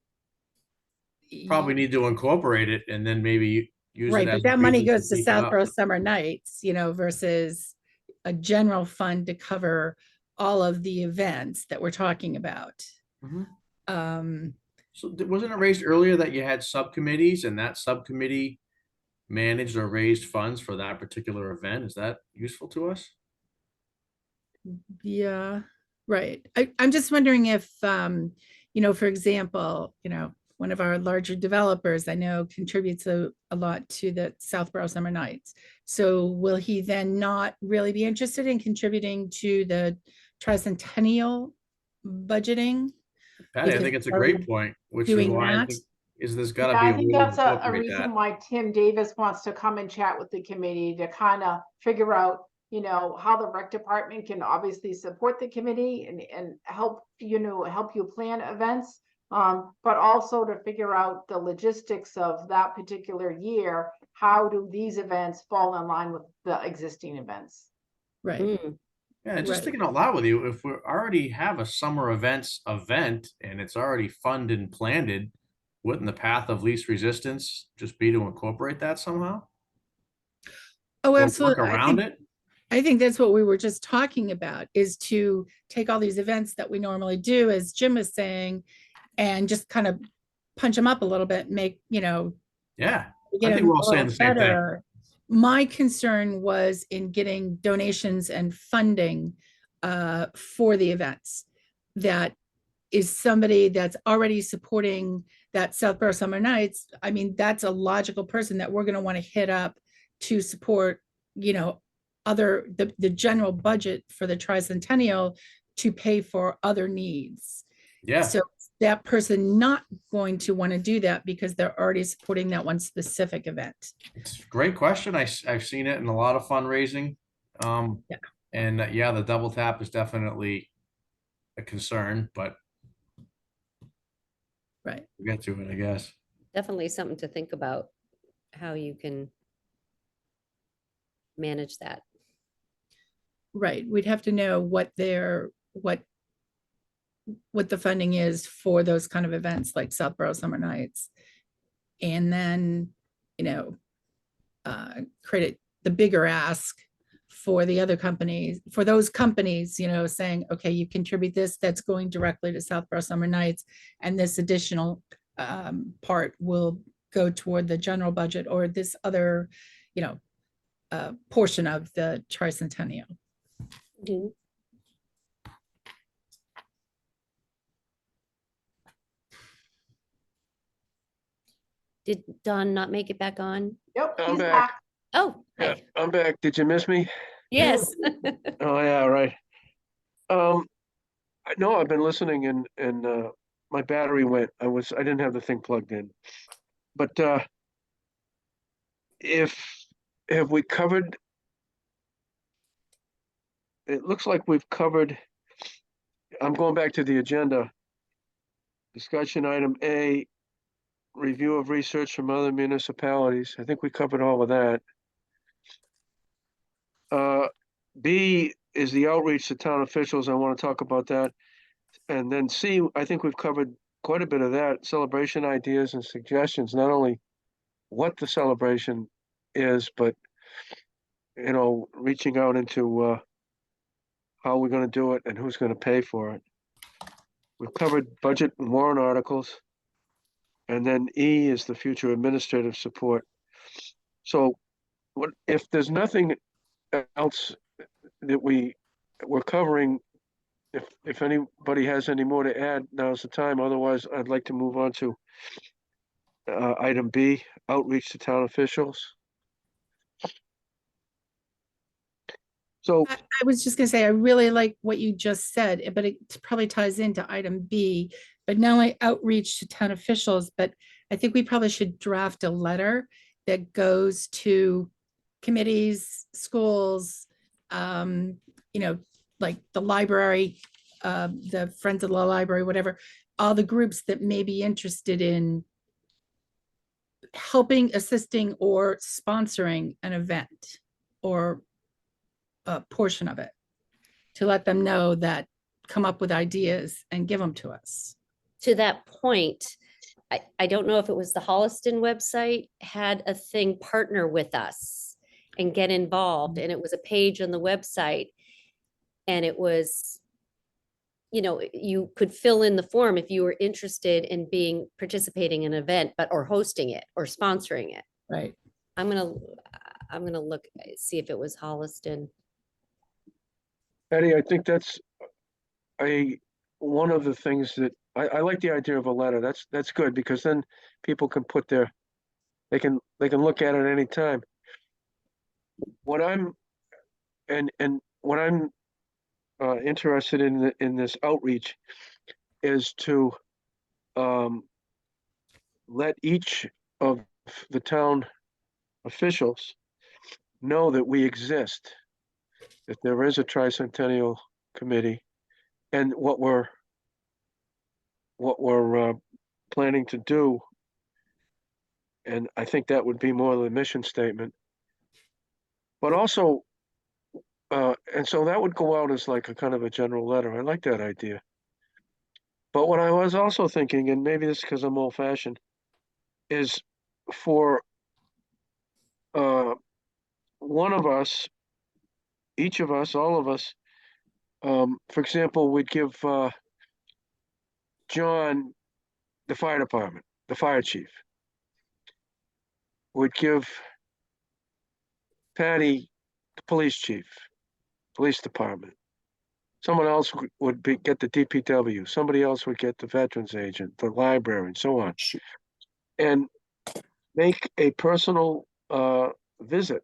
Probably need to incorporate it and then maybe use it Right, as. but a that money reason goes to keep it up. Southborough Summer Nights, versus a general fund to cover all of the events that we're talking about. Mhm. Um, So wasn't it raised earlier that you had subcommittees and that subcommittee managed or raised funds for that particular event? Is that useful to us? yeah, right. I'm just wondering if, for example, one of our larger developers I know contributes a lot to the Southborough Summer Nights. So will he then not really be interested in contributing to the Tricentennial budgeting? Patty, I Because think it's a are we great point, which is doing why I that? think there's gotta Yeah, be I a think way to that's a incorporate reason that. why Tim Davis wants to come and chat with the committee to kind of figure out, how the rec department can obviously support the committee and help, help you plan events. But also to figure out the logistics of that particular year. How do these events fall in line with the existing events? Right, Mm. Yeah, just Right. thinking out loud with you, if we already have a summer events event and it's already funded and planned, wouldn't the path of least resistance just be to incorporate that somehow? oh, Or work absolutely. around it? I think that's what we were just talking about, is to take all these events that we normally do, as Jim was saying, and just kind of punch them up a little bit, make, Yeah, get I think them we're all a saying little the same thing. better. My concern was in getting donations and funding for the events. That is somebody that's already supporting that Southborough Summer Nights. I mean, that's a logical person that we're going to want to hit up to support, the general budget for the Tricentennial to pay for other needs. Yeah, So that person not going to want to do that because they're already supporting that one specific event. it's a great question. I've seen it in a lot of fundraising. Yeah. And yeah, the double tap is definitely a concern, but Right. we'll get to it, I guess. Definitely something to think about, how you can manage that. Right. We'd have to know what the funding is for those kind of events like Southborough Summer Nights. And then, create the bigger ask for the other companies, for those companies, saying, okay, you contribute this, that's going directly to Southborough Summer Nights, and this additional part will go toward the general budget, or this other, portion of the Tricentennial. Mhm. Did Don not make it back on? Yep, I'm he's back. back. Oh, Yeah, hi. I'm back. Did you miss me? Yes. Oh, yeah, right. No, I've been listening and my battery went. I didn't have the thing plugged in. But have we covered? It looks like we've covered. I'm going back to the agenda. Discussion item A, review of research from other municipalities. I think we covered all of that. B is the outreach to town officials. I want to talk about that. And then C, I think we've covered quite a bit of that. Celebration ideas and suggestions, not only what the celebration is, but reaching out into how we're going to do it and who's going to pay for it. We've covered budget and warrant articles. And then E is the future administrative support. So what if there's nothing else that we're covering, if anybody has any more to add, now's the time. Otherwise, I'd like to move on to item B, outreach to town officials. So, I was just gonna say, I really like what you just said, but it probably ties into item B, but not only outreach to town officials, but I think we probably should draft a letter that goes to committees, schools, you know, like the library, the Friends of the Library, whatever, all the groups that may be interested in helping, assisting, or sponsoring an event or a portion of it, to let them know that, come up with ideas and give them to us. To that point, I don't know if it was the Holliston website had a thing, partner with us and get involved. And it was a page on the website. And it was, you know, you could fill in the form if you were interested in participating in an event, or hosting it or sponsoring it. Right. I'm gonna look, see if it was Holliston. Patty, I think that's one of the things that I like the idea of a letter. That's good, because then people can put they can look at it any time. What I'm interested in this outreach is to let each of the town officials know that we exist, that there is a Tricentennial Committee, and what we're planning to do. And I think that would be more of the mission statement. But also, and so that would go out as like a kind of a general letter. I like that idea. But what I was also thinking, and maybe this is because I'm old fashioned, is for one of us, each of us, all of us, for example, we'd give John the fire department, the fire chief. Would give Patty the police chief, police department. Someone else would get the DPW. Somebody else would get the veterans agent, the library, and so on. And make a personal visit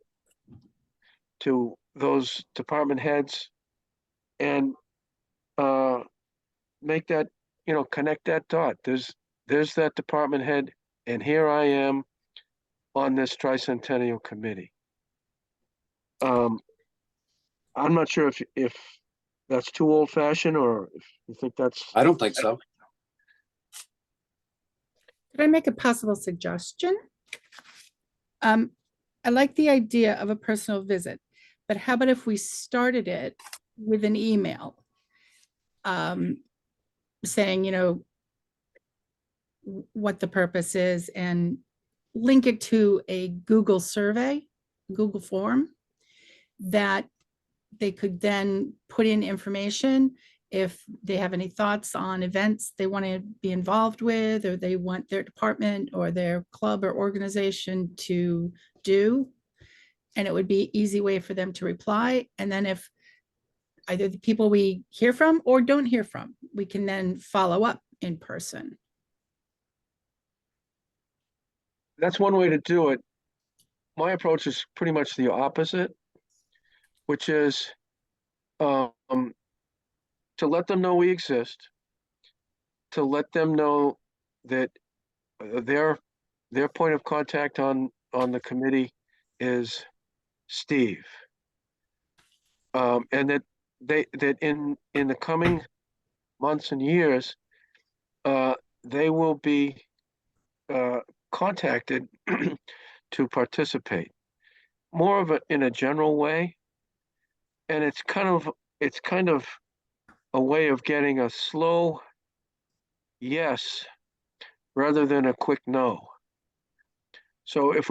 to those department heads and make that, connect that dot. There's that department head, and here I am on this Tricentennial Committee. I'm not sure if that's too old fashioned, or if you think that's. I don't think so. Could I make a possible suggestion? I like the idea of a personal visit, but how about if we started it with an email? Saying, what the purpose is, and link it to a Google survey, Google form, that they could then put in information if they have any thoughts on events they want to be involved with, or they want their department or their club or organization to do. And it would be an easy way for them to reply. And then if either the people we hear from or don't hear from, we can then follow up in person. That's one way to do it. My approach is pretty much the opposite, which is to let them know we exist, to let them know that their point of contact on the committee is Steve, and that that in the coming months and years, they will be contacted to participate, more of in a general way, and it's kind of a way of getting a slow yes rather than a quick no. So if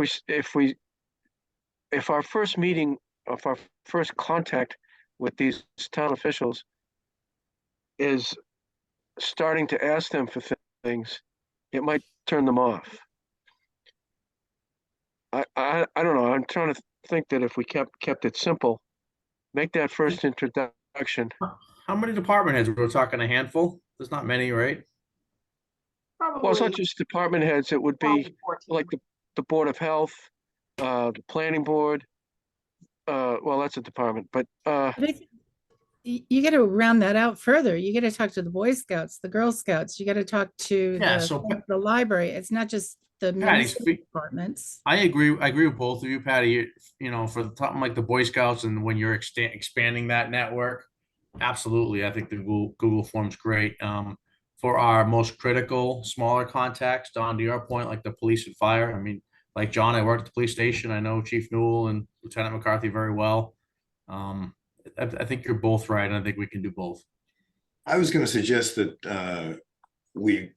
our first meeting, if our first contact with these town officials is starting to ask them for things, it might turn them off. I don't know. I'm trying to think that if we kept it simple, make that first introduction. How many department heads? We're talking a handful? There's not many, right? Well, it's not Probably just department heads. It would 12 be to 14. like the Board of Health, the Planning Board. Well, that's a department, but But I think you got to round that out further. You got to talk to the Boy Scouts, the Girl Scouts. You got to talk to Yeah, so the library. It's not just the Patty, municipal speak- departments. I agree with both of you, Patty. You know, for the top, like the Boy Scouts, and when you're expanding that network, absolutely. I think the Google Form's great. For our most critical, smaller contacts, Don, to your point, like the police and fire. I mean, like John, I worked at the police station. I know Chief Newell and Lieutenant McCarthy very well. I think you're both right, and I think we can do both. I was going to suggest that we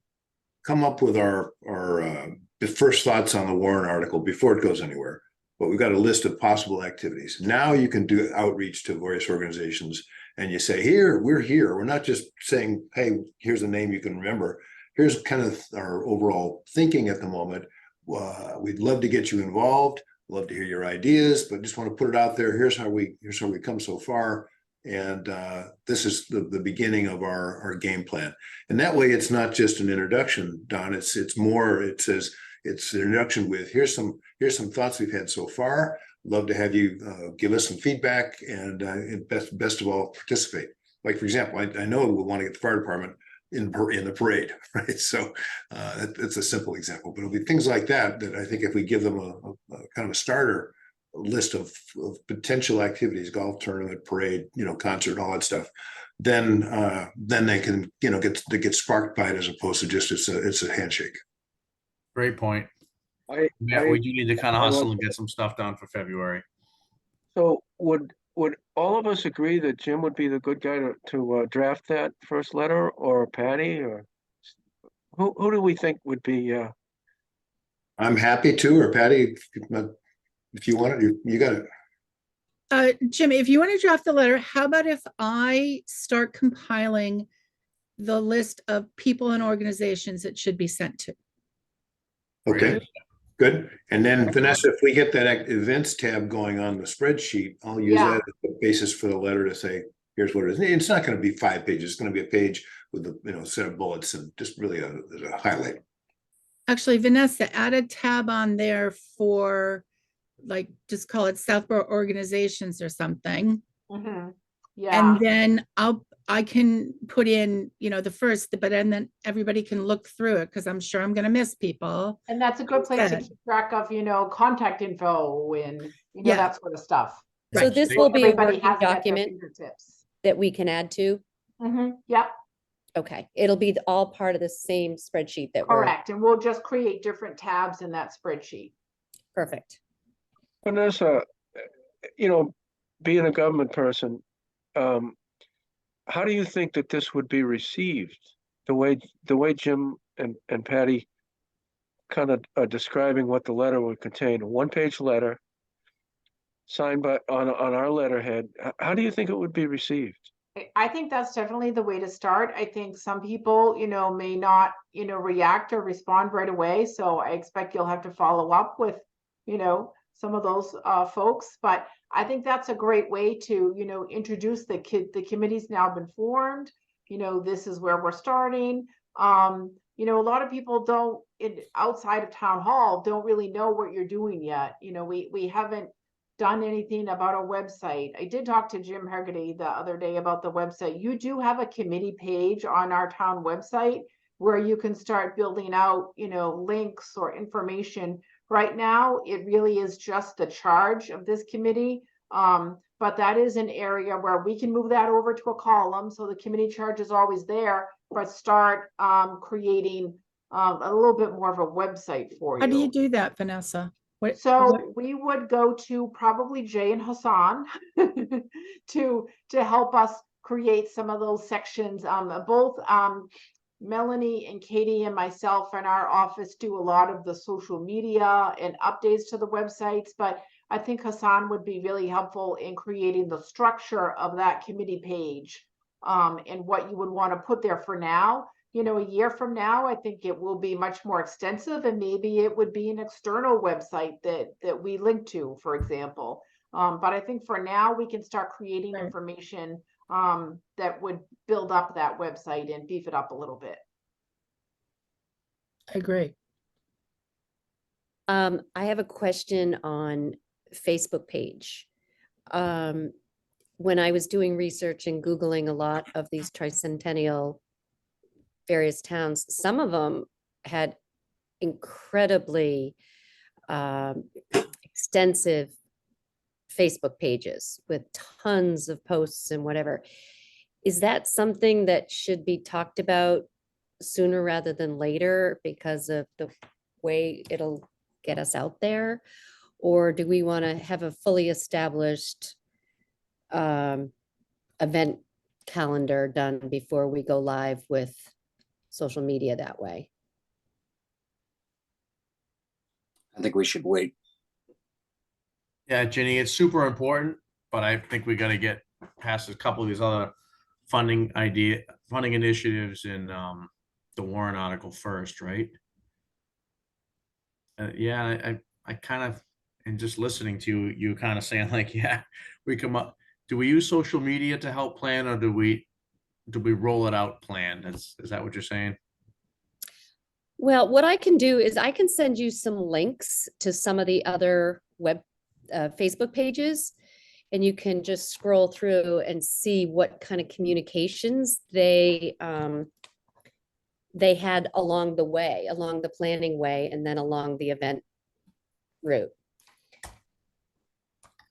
come up with our the first thoughts on the warrant article before it goes anywhere. But we've got a list of possible activities. Now you can do outreach to various organizations, and you say, here, we're here. We're not just saying, hey, here's a name you can remember. Here's kind of our overall thinking at the moment. We'd love to get you involved. Love to hear your ideas, but just want to put it out there. Here's how we come so far. And this is the beginning of our game plan. And that way it's not just an introduction, Don. It's more, it says it's an introduction with here's some thoughts we've had so far. Love to have you give us some feedback and best of all, participate. Like, for example, I know we'll want to get the fire department in the parade, right? So that's a simple example, but it'll be things like that I think if we give them a kind of a starter list of potential activities, golf tournament, parade, concert, all that stuff, then they can, get sparked by it as opposed to just it's a handshake. Great point. Yeah, I we do need to kind of I hustle love and get some stuff done for February. So would all of us agree that Jim would be the good guy to draft that first letter, or Patty, or who do we think would be? I'm happy to, or Patty, if you want it, you got it. Jim, if you want to draft the letter, how about if I start compiling the list of people and organizations it should be sent to? Okay, Great. good. And then Excellent. Vanessa, if we get that events tab going on the spreadsheet, I'll use Yeah. that as the basis for the letter to say, here's what it is. It's not going to be 5 pages. It's going to be a page with a set of bullets and just really a highlight. Actually, Vanessa, add a tab on there for, like, just call it Southborough organizations or something. Mhm. Yeah, And then I can put in, the first, but then everybody can look through it, because I'm sure I'm gonna miss people. and that's a good place to Good. keep track of, contact info and, Yeah. that sort of stuff. So Right. this will be a Everybody working has it at their document fingertips. that we can add to. Yep, Okay, it'll be all part of the same spreadsheet that we're, correct. And we'll just create different tabs in that spreadsheet. perfect. Vanessa, being a government person, how do you think that this would be received? The way Jim and Patty kind of are describing what the letter would contain, a one-page letter signed on our letterhead. How do you think it would be received? I think that's definitely the way to start. I think some people, may not, react or respond right away. So I expect you'll have to follow up with, some of those folks. But I think that's a great way to, introduce the committee's now been formed. This is where we're starting. A lot of people outside of town hall don't really know what you're doing yet. We haven't done anything about a website. I did talk to Jim Hegarty the other day about the website. You do have a committee page on our town website where you can start building out, links or information. Right now, it really is just the charge of this committee. But that is an area where we can move that over to a column. So the committee charge is always there, but start creating a little bit more of a website for you. How do you do that, Vanessa? So we would go to probably Jay and Hassan to help us create some of those sections. Both Melanie and Katie and myself in our office do a lot of the social media and updates to the websites, but I think Hassan would be really helpful in creating the structure of that committee page and what you would want to put there for now. A year from now, I think it will be much more extensive, and maybe it would be an external website that we link to, for example. But I think for now, we can start creating Right. information that would build up that website and beef it up a little bit. I agree. I have a question on Facebook page. When I was doing research and Googling a lot of these tricentennial various towns, some of them had incredibly extensive Facebook pages with tons of posts and whatever. Is that something that should be talked about sooner rather than later because of the way it'll get us out there? Or do we want to have a fully established event calendar done before we go live with social media that way? I think we should wait. Yeah, Jenny, it's super important, but I think we gotta get past a couple of these other funding initiatives in the warrant article first, right? Yeah, I kind of, and just listening to you kind of saying like, yeah, we come up, do we use social media to help plan, or do we roll it out planned? Is that what you're saying? Well, what I can do is I can send you some links to some of the other Facebook pages, and you can just scroll through and see what kind of communications they had along the way, along the planning way, and then along the event route.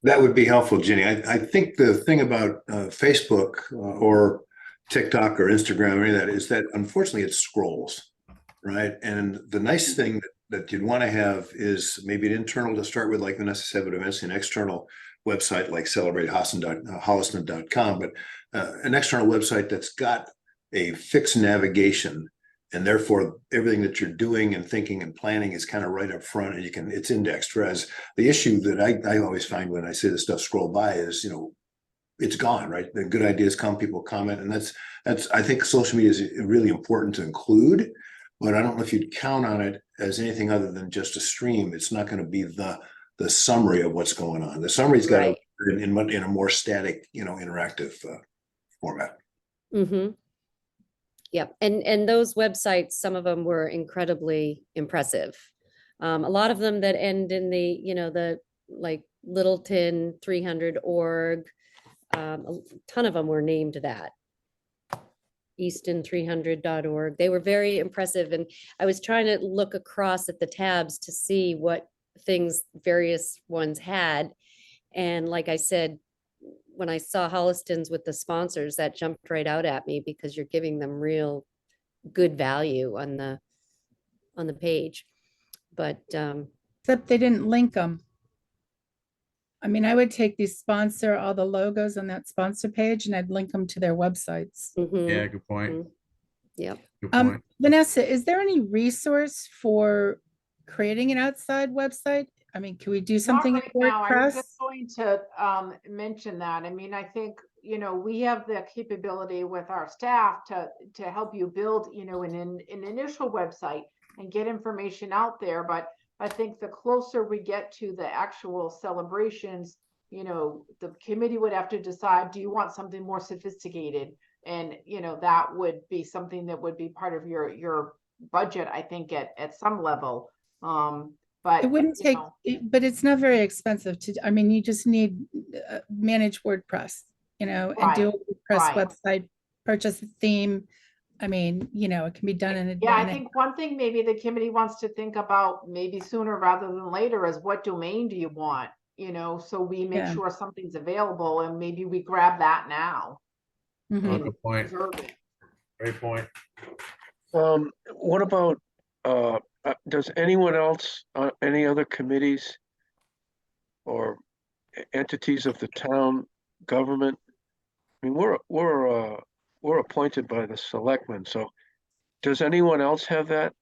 That would be helpful, Jenny. I think the thing about Facebook or TikTok or Instagram or any of that is that unfortunately it scrolls, right? And the nice thing that you'd want to have is maybe an internal to start with, like Vanessa said, but eventually an external website like celebrateholliston.com, but an external website that's got a fixed navigation, and therefore everything that you're doing and thinking and planning is kind of right up front, and it's indexed. Whereas the issue that I always find when I see this stuff scroll by is, it's gone, right? The good ideas come, people comment, and that's I think social media is really important to include, but I don't know if you'd count on it as anything other than just a stream. It's not going to be the summary of what's going on. The summary's got Right. to in a more static, interactive format. Mm-hmm. Yep. And those websites, some of them were incredibly impressive. A lot of them that end in the, the like Littleton 300.org. A ton of them were named that. Easton300.org. They were very impressive. And I was trying to look across at the tabs to see what things various ones had. And like I said, when I saw Holliston's with the sponsors, that jumped right out at me because you're giving them real good value on the page. But Except they didn't link them. I mean, I would take all the logos on that sponsor page, and I'd link them to their websites. mhm, Yeah, good point. mhm. Yep. Good point. Vanessa, is there any resource for creating an outside website? I mean, can we do something Not in right now. I was WordPress? just going to mention that. I mean, I think, we have the capability with our staff to help you build, an initial website and get information out there. But I think the closer we get to the actual celebrations, the committee would have to decide, do you want something more sophisticated? And, that would be something that would be part of your budget, I think, at some level. But It wouldn't take, but it's not very expensive I mean, you just need manage WordPress, and do a WordPress right. website, purchase a theme. I mean, it can be done in a Yeah, I think one thing maybe the committee wants to think about maybe sooner rather than later is what domain do you want? So we make Yeah. sure something's available and maybe we grab that now. Mhm. Oh, and good point. reserve it. Great point. What about, does anyone else, any other committees or entities of the town government? I mean, we're appointed by the selectmen, so does anyone else have that,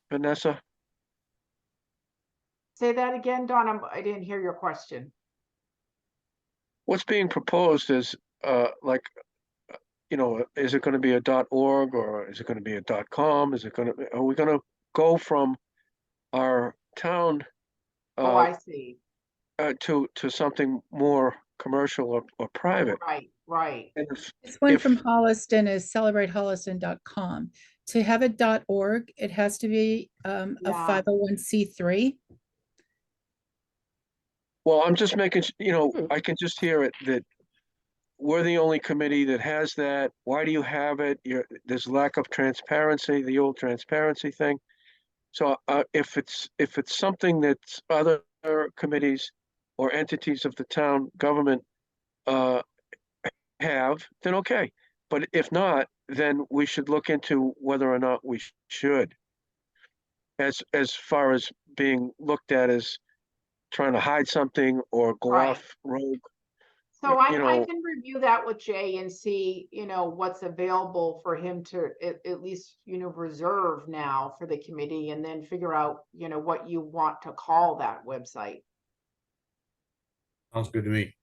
Vanessa? Say that again, Dawn. I didn't hear your question. What's being proposed is, is it going to be a .org or is it going to be a .com? Are we going to go from our town Oh, I see. to something more commercial or private? Right. And This one if- from Holliston is celebrateholliston.com. To have a .org, it has to be a Yeah. 501c3. Well, I'm just making, Hmm. I can just hear it that we're the only committee that has that. Why do you have it? There's lack of transparency, the old transparency thing. So if it's something that other committees or entities of the town government uh, have, then okay. But if not, then we should look into whether or not we should, as far as being looked at as trying to hide something or go Right. off road. So You I know, can review that with Jay and see, what's available for him to at least, reserve now for the committee, and then figure out, what you want to call that website. Sounds good to me.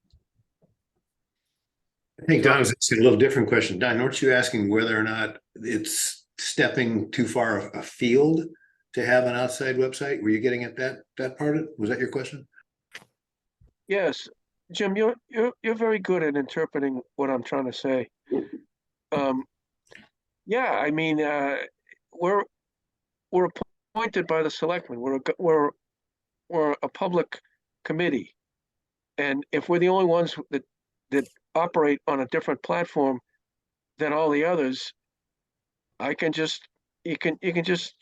I think Don was asking a little different question. Don, weren't you asking whether or not it's stepping too far afield to have an outside website? Were you getting at that part of it? Was that your question? yes, Jim, you're very good at interpreting what I'm trying to say. Yeah, I mean, we're we're appointed by the selectmen. We're a public committee, and if we're the only ones that operate on a different platform than all the others, I can just you can just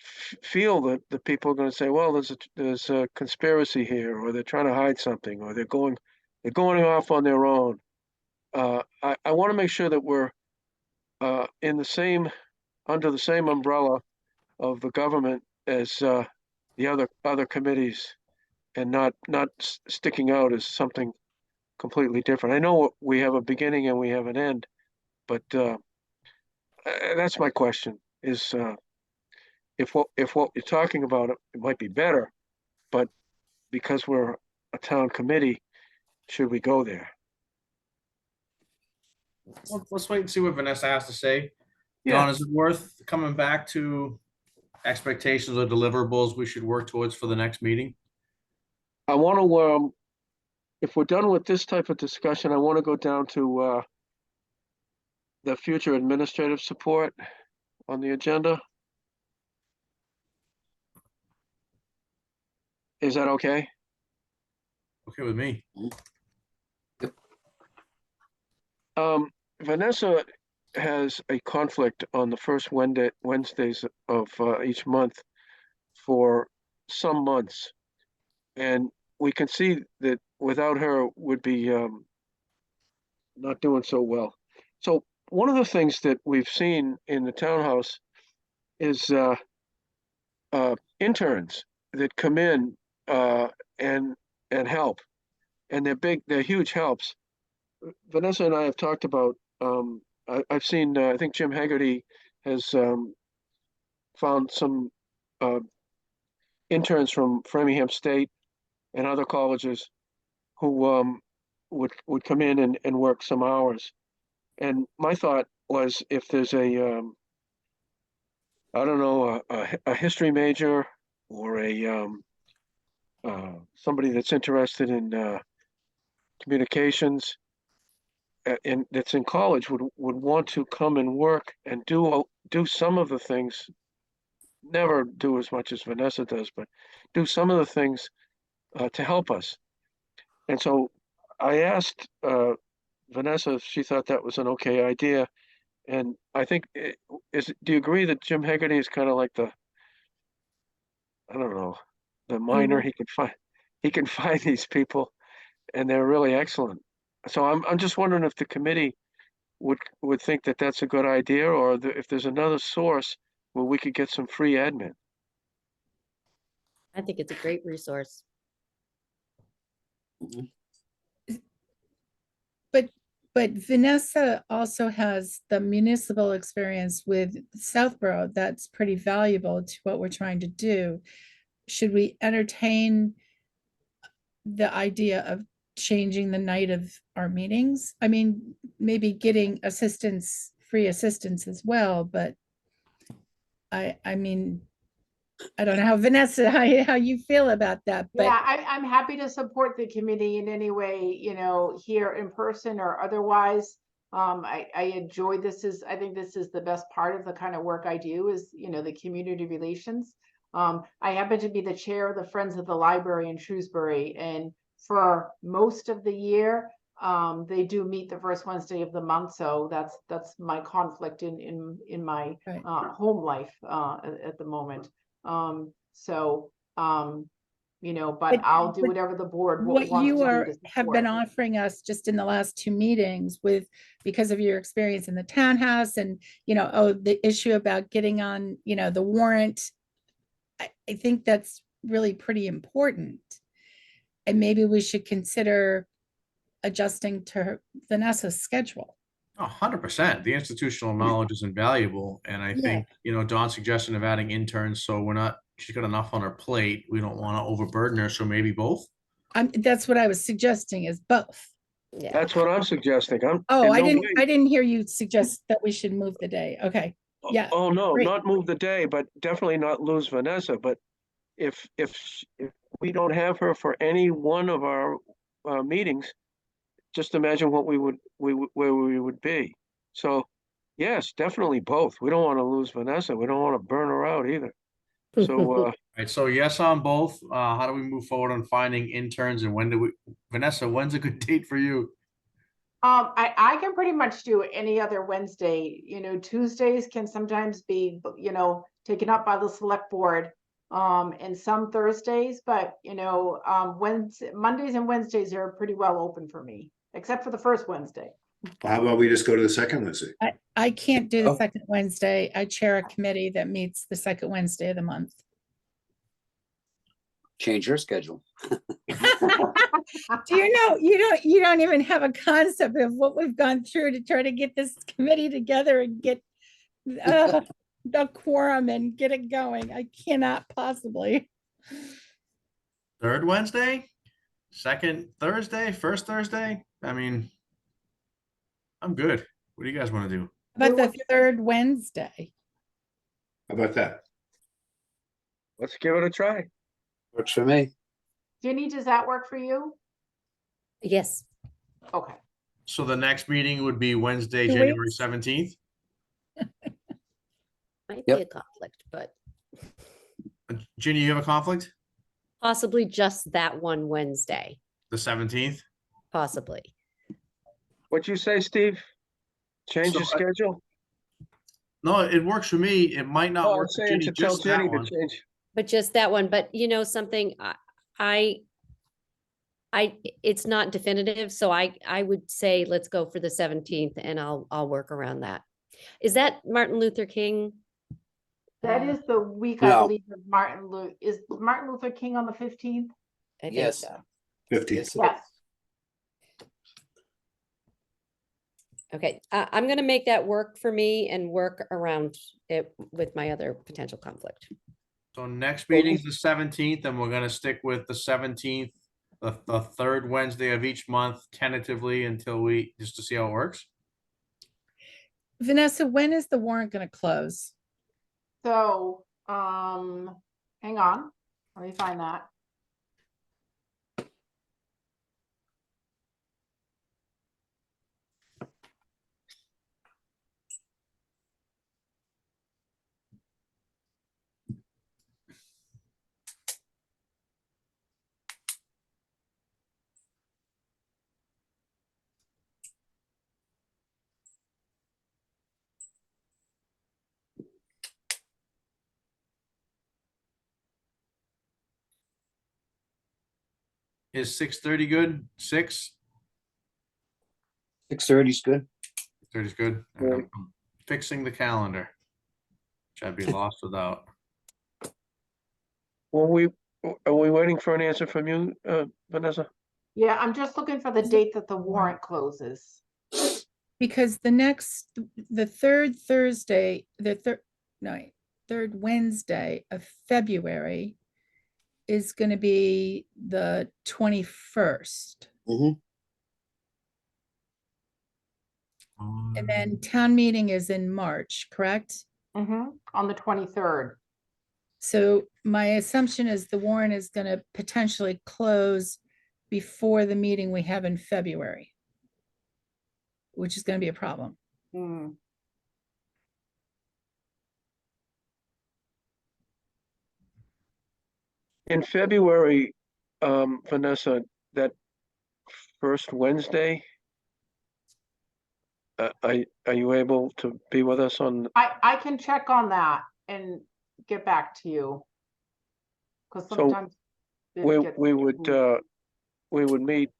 feel that the people are going to say, well, there's a conspiracy here, or they're trying to hide something, or they're going off on their own. I want to make sure that we're in the same under the same umbrella of the government as the other committees, and not sticking out as something completely different. I know we have a beginning and we have an end, but that's my question: is if what you're talking about it might be better, but because we're a town committee, should we go there? Let's wait and see what Vanessa has to say. Yeah, Don, is it worth coming back to expectations or deliverables we should work towards for the next meeting? I want to. If we're done with this type of discussion, I want to go down to the future administrative support on the agenda. Is that okay? Okay with me. Vanessa has a conflict on the first Wednesdays of each month for some months. And we can see that without her would be not doing so well. So one of the things that we've seen in the townhouse is interns that come in and help, and they're huge helps. Vanessa and I have talked about. I've seen. I think Jim Haggerty has found some uh, interns from Framingham State and other colleges who would come in and work some hours. And my thought was, if there's I don't know, a history major or somebody that's interested in communications and that's in college would want to come and work and do some of the things, never do as much as Vanessa does, but do some of the things to help us. And so I asked Vanessa if she thought that was an okay idea. And I think do you agree that Jim Haggerty is kind of like I don't know, the miner? He can find these people and they're really excellent. So I'm just wondering if the committee would think that that's a good idea, or if there's another source where we could get some free admin. I think it's a great resource. But Vanessa also has the municipal experience with Southborough that's pretty valuable to what we're trying to do. Should we entertain the idea of changing the night of our meetings? I mean, maybe getting assistance, free assistance as well, but I mean, I don't know how Vanessa, how you feel about that, but Yeah, I'm happy to support the committee in any way, here in person or otherwise. I enjoy I think this is the best part of the kind of work I do is, the community relations. I happen to be the chair of the Friends of the Library in Shrewsbury, and for most of the year, they do meet the first Wednesday of the month. So that's my conflict in my Right. home life at the moment. So, but But- I'll do but whatever the board What wants you to do are, to have been support. offering us just in the last two meetings with, because of your experience in the townhouse and, the issue about getting on, the warrant. I think that's really pretty important. And maybe we should consider adjusting to Vanessa's schedule. 100%. The institutional knowledge is invaluable. And I Yeah. think, Dawn's suggestion of adding interns, so she's got enough on her plate. We don't want to overburden her. So maybe both. That's what I was suggesting is both. Yeah. That's what I'm suggesting. Oh, in no way- I didn't hear you suggest that we should move the day. Okay. Yeah. Oh, no, great. not move the day, but definitely not lose Vanessa. But if we don't have her for any one of our meetings, just imagine where we would be. So, yes, definitely both. We don't want to lose Vanessa. We don't want to burn her out either. So, All right. So yes on both. How do we move forward on finding interns, and Vanessa, when's a good date for you? I can pretty much do any other Wednesday, Tuesdays can sometimes be, taken up by the select board. And some Thursdays, but Mondays and Wednesdays are pretty well open for me, except for the first Wednesday. How about we just go to the second Wednesday? I can't do the Oh. second Wednesday. I chair a committee that meets the second Wednesday of the month. Change your schedule. Do you don't even have a concept of what we've gone through to try to get this committee together and get a quorum and get it going. I cannot possibly. Third Wednesday, second Thursday, first Thursday. I mean, I'm good. What do you guys want to do? But the third Wednesday. How about that? let's give it a try. Works for me. Ginny, does that work for you? Yes. Okay. So the next meeting would be Wednesday, Two January weeks? 17th. Might Yep. be a conflict, but Ginny, you have a conflict? possibly just that one Wednesday, The 17th? possibly. What'd you say, Steve? Change your So, schedule? No, it works for me. It might not Oh, I'm work for saying Ginny, to tell just that Jenny to one. change. But just that one, but something, it's not definitive, so I would say let's go for the 17th and I'll work around that. Is that Martin Luther King? That is the week, I No. believe, of is Martin Luther King on the 15th? I think Yes. so. 15th. Yes, it Yes. Okay, I'm gonna make that work for me and work around it with my other potential conflict. So next meeting's the 17th, and we're gonna stick with the 17th, the third Wednesday of each month tentatively just to see how it works. Vanessa, when is the warrant going to close? So, hang on, let me find that. Is 6:30 good? 6:30 is good. 6:30 is good. All right, I'm fixing the calendar, which I'd be lost without. Are we waiting for an answer from you, Vanessa? Yeah, I'm just looking for the date that the warrant closes. Because the third Thursday, third Wednesday of February is going to be the 21st. Mhm. And then town meeting is in March, correct? On the 23rd. So my assumption is the warrant is going to potentially close before the meeting we have in February, which is going to be a problem. Hmm. In February, Vanessa, that first Wednesday, are you able to be with us on? I can check on that and get back to you. because So sometimes. it we, gets we would, moved. we would meet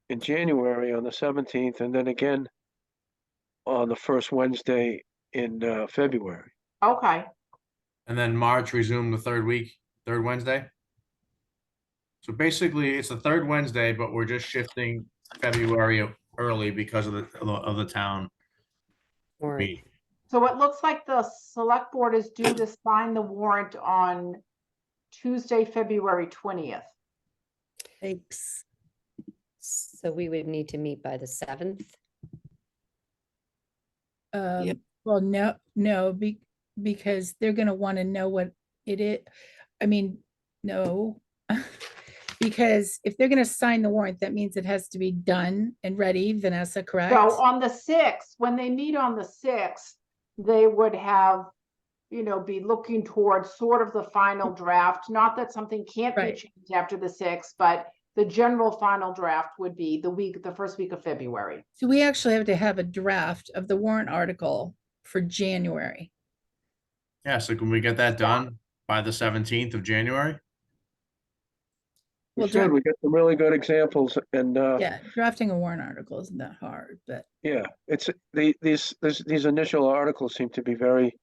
in January on the 17th and then again on the first Wednesday in February. Okay, And then March resume the third Wednesday. So basically, it's the third Wednesday, but we're just shifting February early because of the town Warrant. meeting. so it looks like the select board is due to sign the warrant on Tuesday, February 20th. Thanks. So we would need to meet by the 7th. Yep. Well, no, because they're gonna want to know what it is. I mean, no. Because if they're gonna sign the warrant, that means it has to be done and ready, Vanessa, correct? So on the 6th, when they meet on the 6th, they would have, be looking towards sort of the final draft. Not that something can't be Right. changed after the 6th, but the general final draft would be the first week of February. So we actually have to have a draft of the warrant article for January. Yeah, so can we get that done by the 17th of January? We Well, should, we got some really good examples and Yeah, drafting a warrant article isn't that hard, but yeah, it's these initial articles seem to be very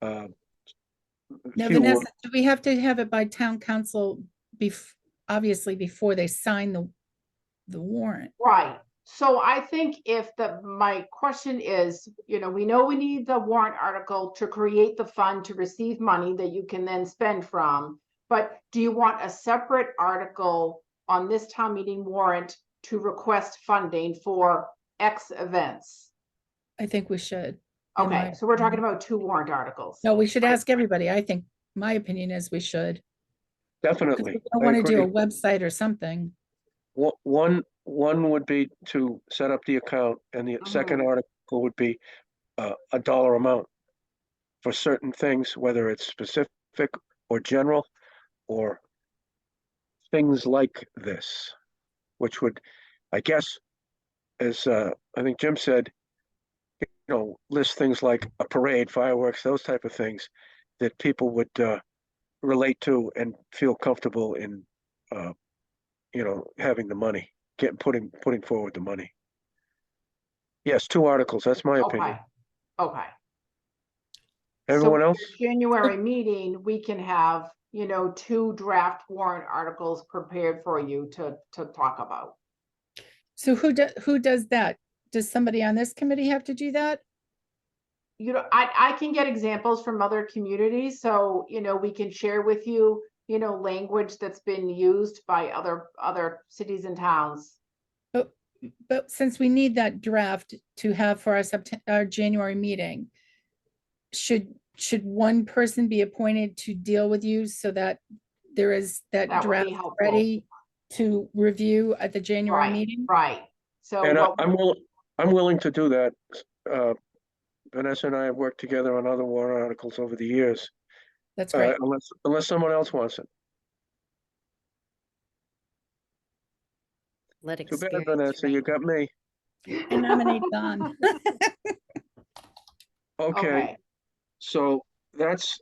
now, few Vanessa, words. do we have to have it by town council obviously before they sign the warrant? Right. So I think my question is, we know we need the warrant article to create the fund to receive money that you can then spend from. But do you want a separate article on this town meeting warrant to request funding for X events? I think we should. in Okay, my so we're talking opinion. about 2 warrant articles. No, we should Right. ask everybody. I think my opinion is we should. Because Definitely. we don't I want to do a agree. website or something. One would be to set up the account and the second Mhm. article would be a dollar amount for certain things, whether it's specific or general or things like this, which would, I guess, as I think Jim said, list things like a parade, fireworks, those type of things that people would relate to and feel comfortable in, having the money, putting forward the money. Yes, 2 articles. That's my opinion. Okay. Everyone So else? at the January meeting, we can have, 2 draft warrant articles prepared for you to talk about. So who does that? Does somebody on this committee have to do that? I can get examples from other communities, so, we can share with you, language that's been used by other cities and towns. But since we need that draft to have for our January meeting, should one person be appointed to deal with you so that there is that That would be draft helpful. ready to review at the January meeting? Right. So And what I'm willing to do that. Vanessa and I have worked together on other warrant articles over the years, That's great. unless someone else wants it. Let Too bad, experience Vanessa, you reign. got me. I nominate Don. Okay, okay. so that's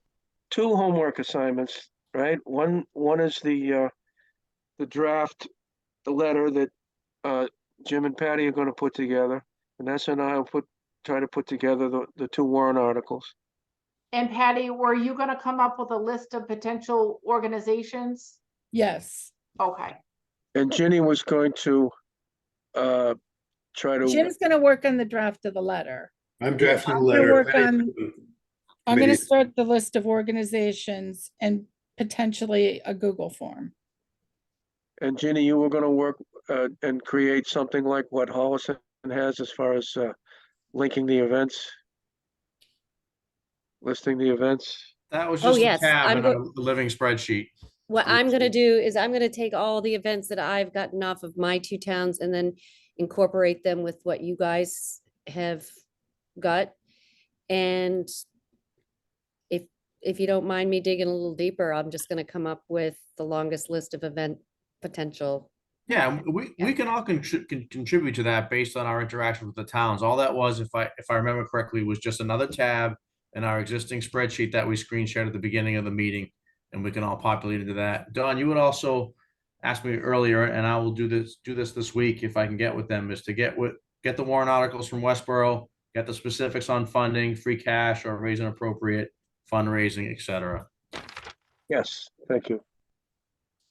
2 homework assignments, right? One is the draft, the letter that Jim and Patty are going to put together. Vanessa and I will try to put together the 2 warrant articles. And Patty, were you gonna come up with a list of potential organizations? Yes. Okay, And Ginny was going to try to, Jim's gonna work on the draft of the letter. I'm drafting a I'm gonna letter. work on- I'm gonna Committees. start the list of organizations and potentially a Google form. and Ginny, you were going to work and create something like what Hollison has as far as linking the events, listing the events. That was Oh, just a yes, tab I'm in a living spreadsheet. What I'm gonna do is I'm gonna take all the events that I've gotten off of my 2 towns and then incorporate them with what you guys have got. And if you don't mind me digging a little deeper, I'm just gonna come up with the longest list of event potential. Yeah, we can all contribute to that based on our interaction with the towns. All that was, if I remember correctly, was just another tab in our existing spreadsheet that we screen shared at the beginning of the meeting. and we can all populate into that. Don, you would also ask me earlier, and I will do this week if I can get with them, is to get the warrant articles from Westboro, get the specifics on funding, free cash, or raise and appropriate, fundraising, et cetera. Yes, thank you.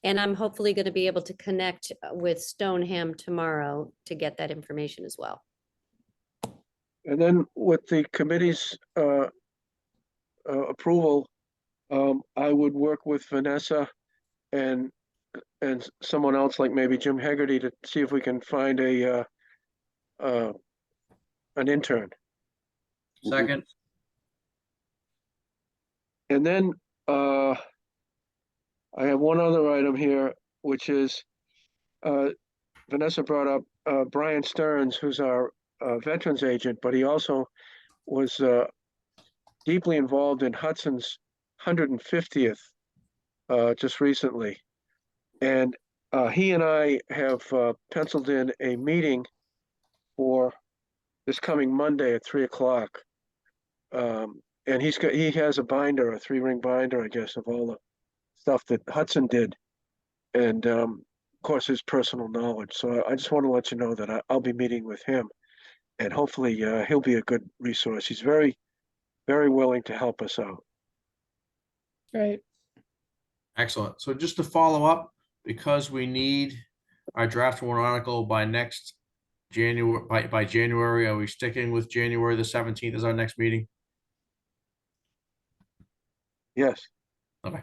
And I'm hopefully going to be able to connect with Stoneham tomorrow to get that information as well. And then with the committee's approval, I would work with Vanessa and someone else like maybe Jim Hegarty to see if we can find an intern. Second, And then I have one other item here, which is Vanessa brought up Brian Stearns, who's our veterans agent, but he also was deeply involved in Hudson's 150th just recently. And he and I have penciled in a meeting for this coming Monday at 3:00. And he has a binder, a 3-ring binder, I guess, of all the stuff that Hudson did. And of course, his personal knowledge. So I just want to let you know that I'll be meeting with him, and hopefully he'll be a good resource. He's very, very willing to help us out. Right. excellent. So just to follow up, because we need our draft warrant article by next January, by January, are we sticking with January the 17th as our next meeting? Yes. Okay.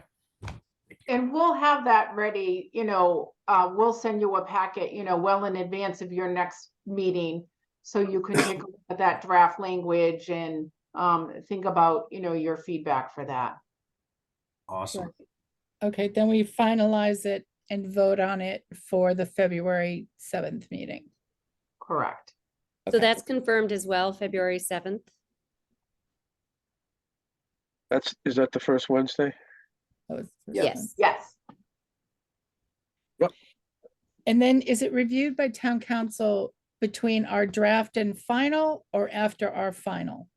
And we'll have that ready, we'll send you a packet, well in advance of your next meeting. So you can take a look at that draft language and think about, your feedback for that. Awesome. Okay, then we finalize it and vote on it for the February 7th meeting. Correct. So Okay. that's confirmed as well, February 7th. Is that the first Wednesday? That was the first Yes. one. Yes. And then is it reviewed by town council between our draft and final or after our final?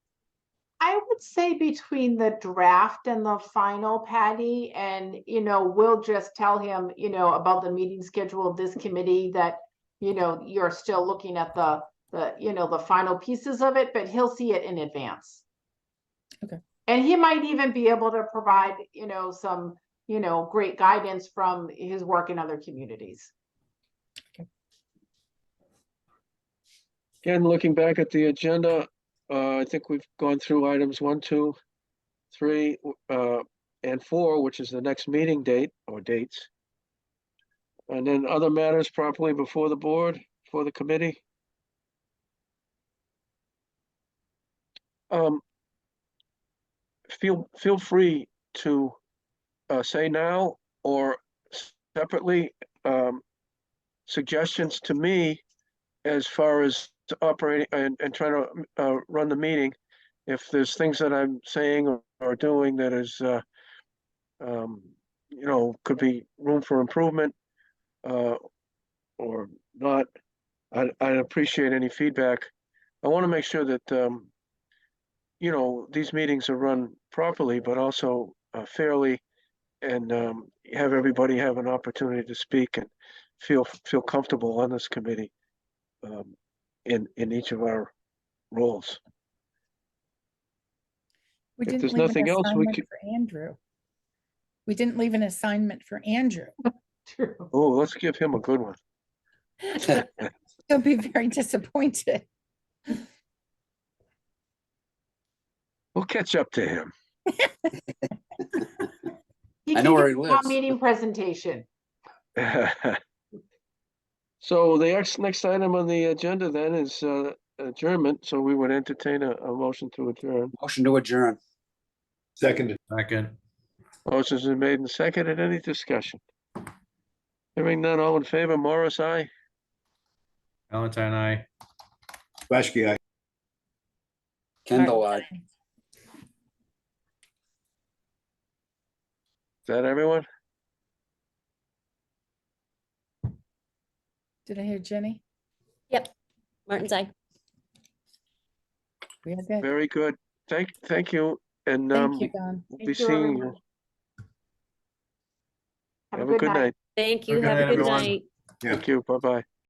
I would say between the draft and the final, Patty, and, we'll just tell him, about the meeting schedule of this committee that, you're still looking at the final pieces of it, but he'll see it in advance. Okay. And he might even be able to provide, some, great guidance from his work in other communities. Again, looking back at the agenda, I think we've gone through items 1, 2, 3, and 4, which is the next meeting date or dates. And then other matters properly before the board, for the committee. Feel free to say now or separately suggestions to me as far as operating and trying to run the meeting. If there's things that I'm saying or doing that is, could be room for improvement or not, I'd appreciate any feedback. I want to make sure that, these meetings are run properly, but also fairly, and have everybody have an opportunity to speak and feel comfortable on this committee in each of our roles. We If didn't there's leave an nothing else, we assignment could- for Andrew. We didn't leave an assignment for Andrew. True. Oh, let's give him a good one. He'll be very disappointed. We'll catch up to him. He I know can where give he a town lives. meeting presentation. So the next item on the agenda then is adjournment. So we would entertain a motion to adjourn. Motion to adjourn. Second. Second. Motion's been made and seconded. Any discussion? Hearing none, all in favor, Morris, aye. Valentine, aye. Blaschke, aye. Kendall, I. Is that everyone? Did I hear Jenny? Yep. Martin's eye. We are good. Very good. Thank you. And Thank you, Don. we'll be Thank you, seeing everyone. you. Have a good night. Thank you. Good Have night, a good everyone. night. Yeah. Thank you. Bye-bye.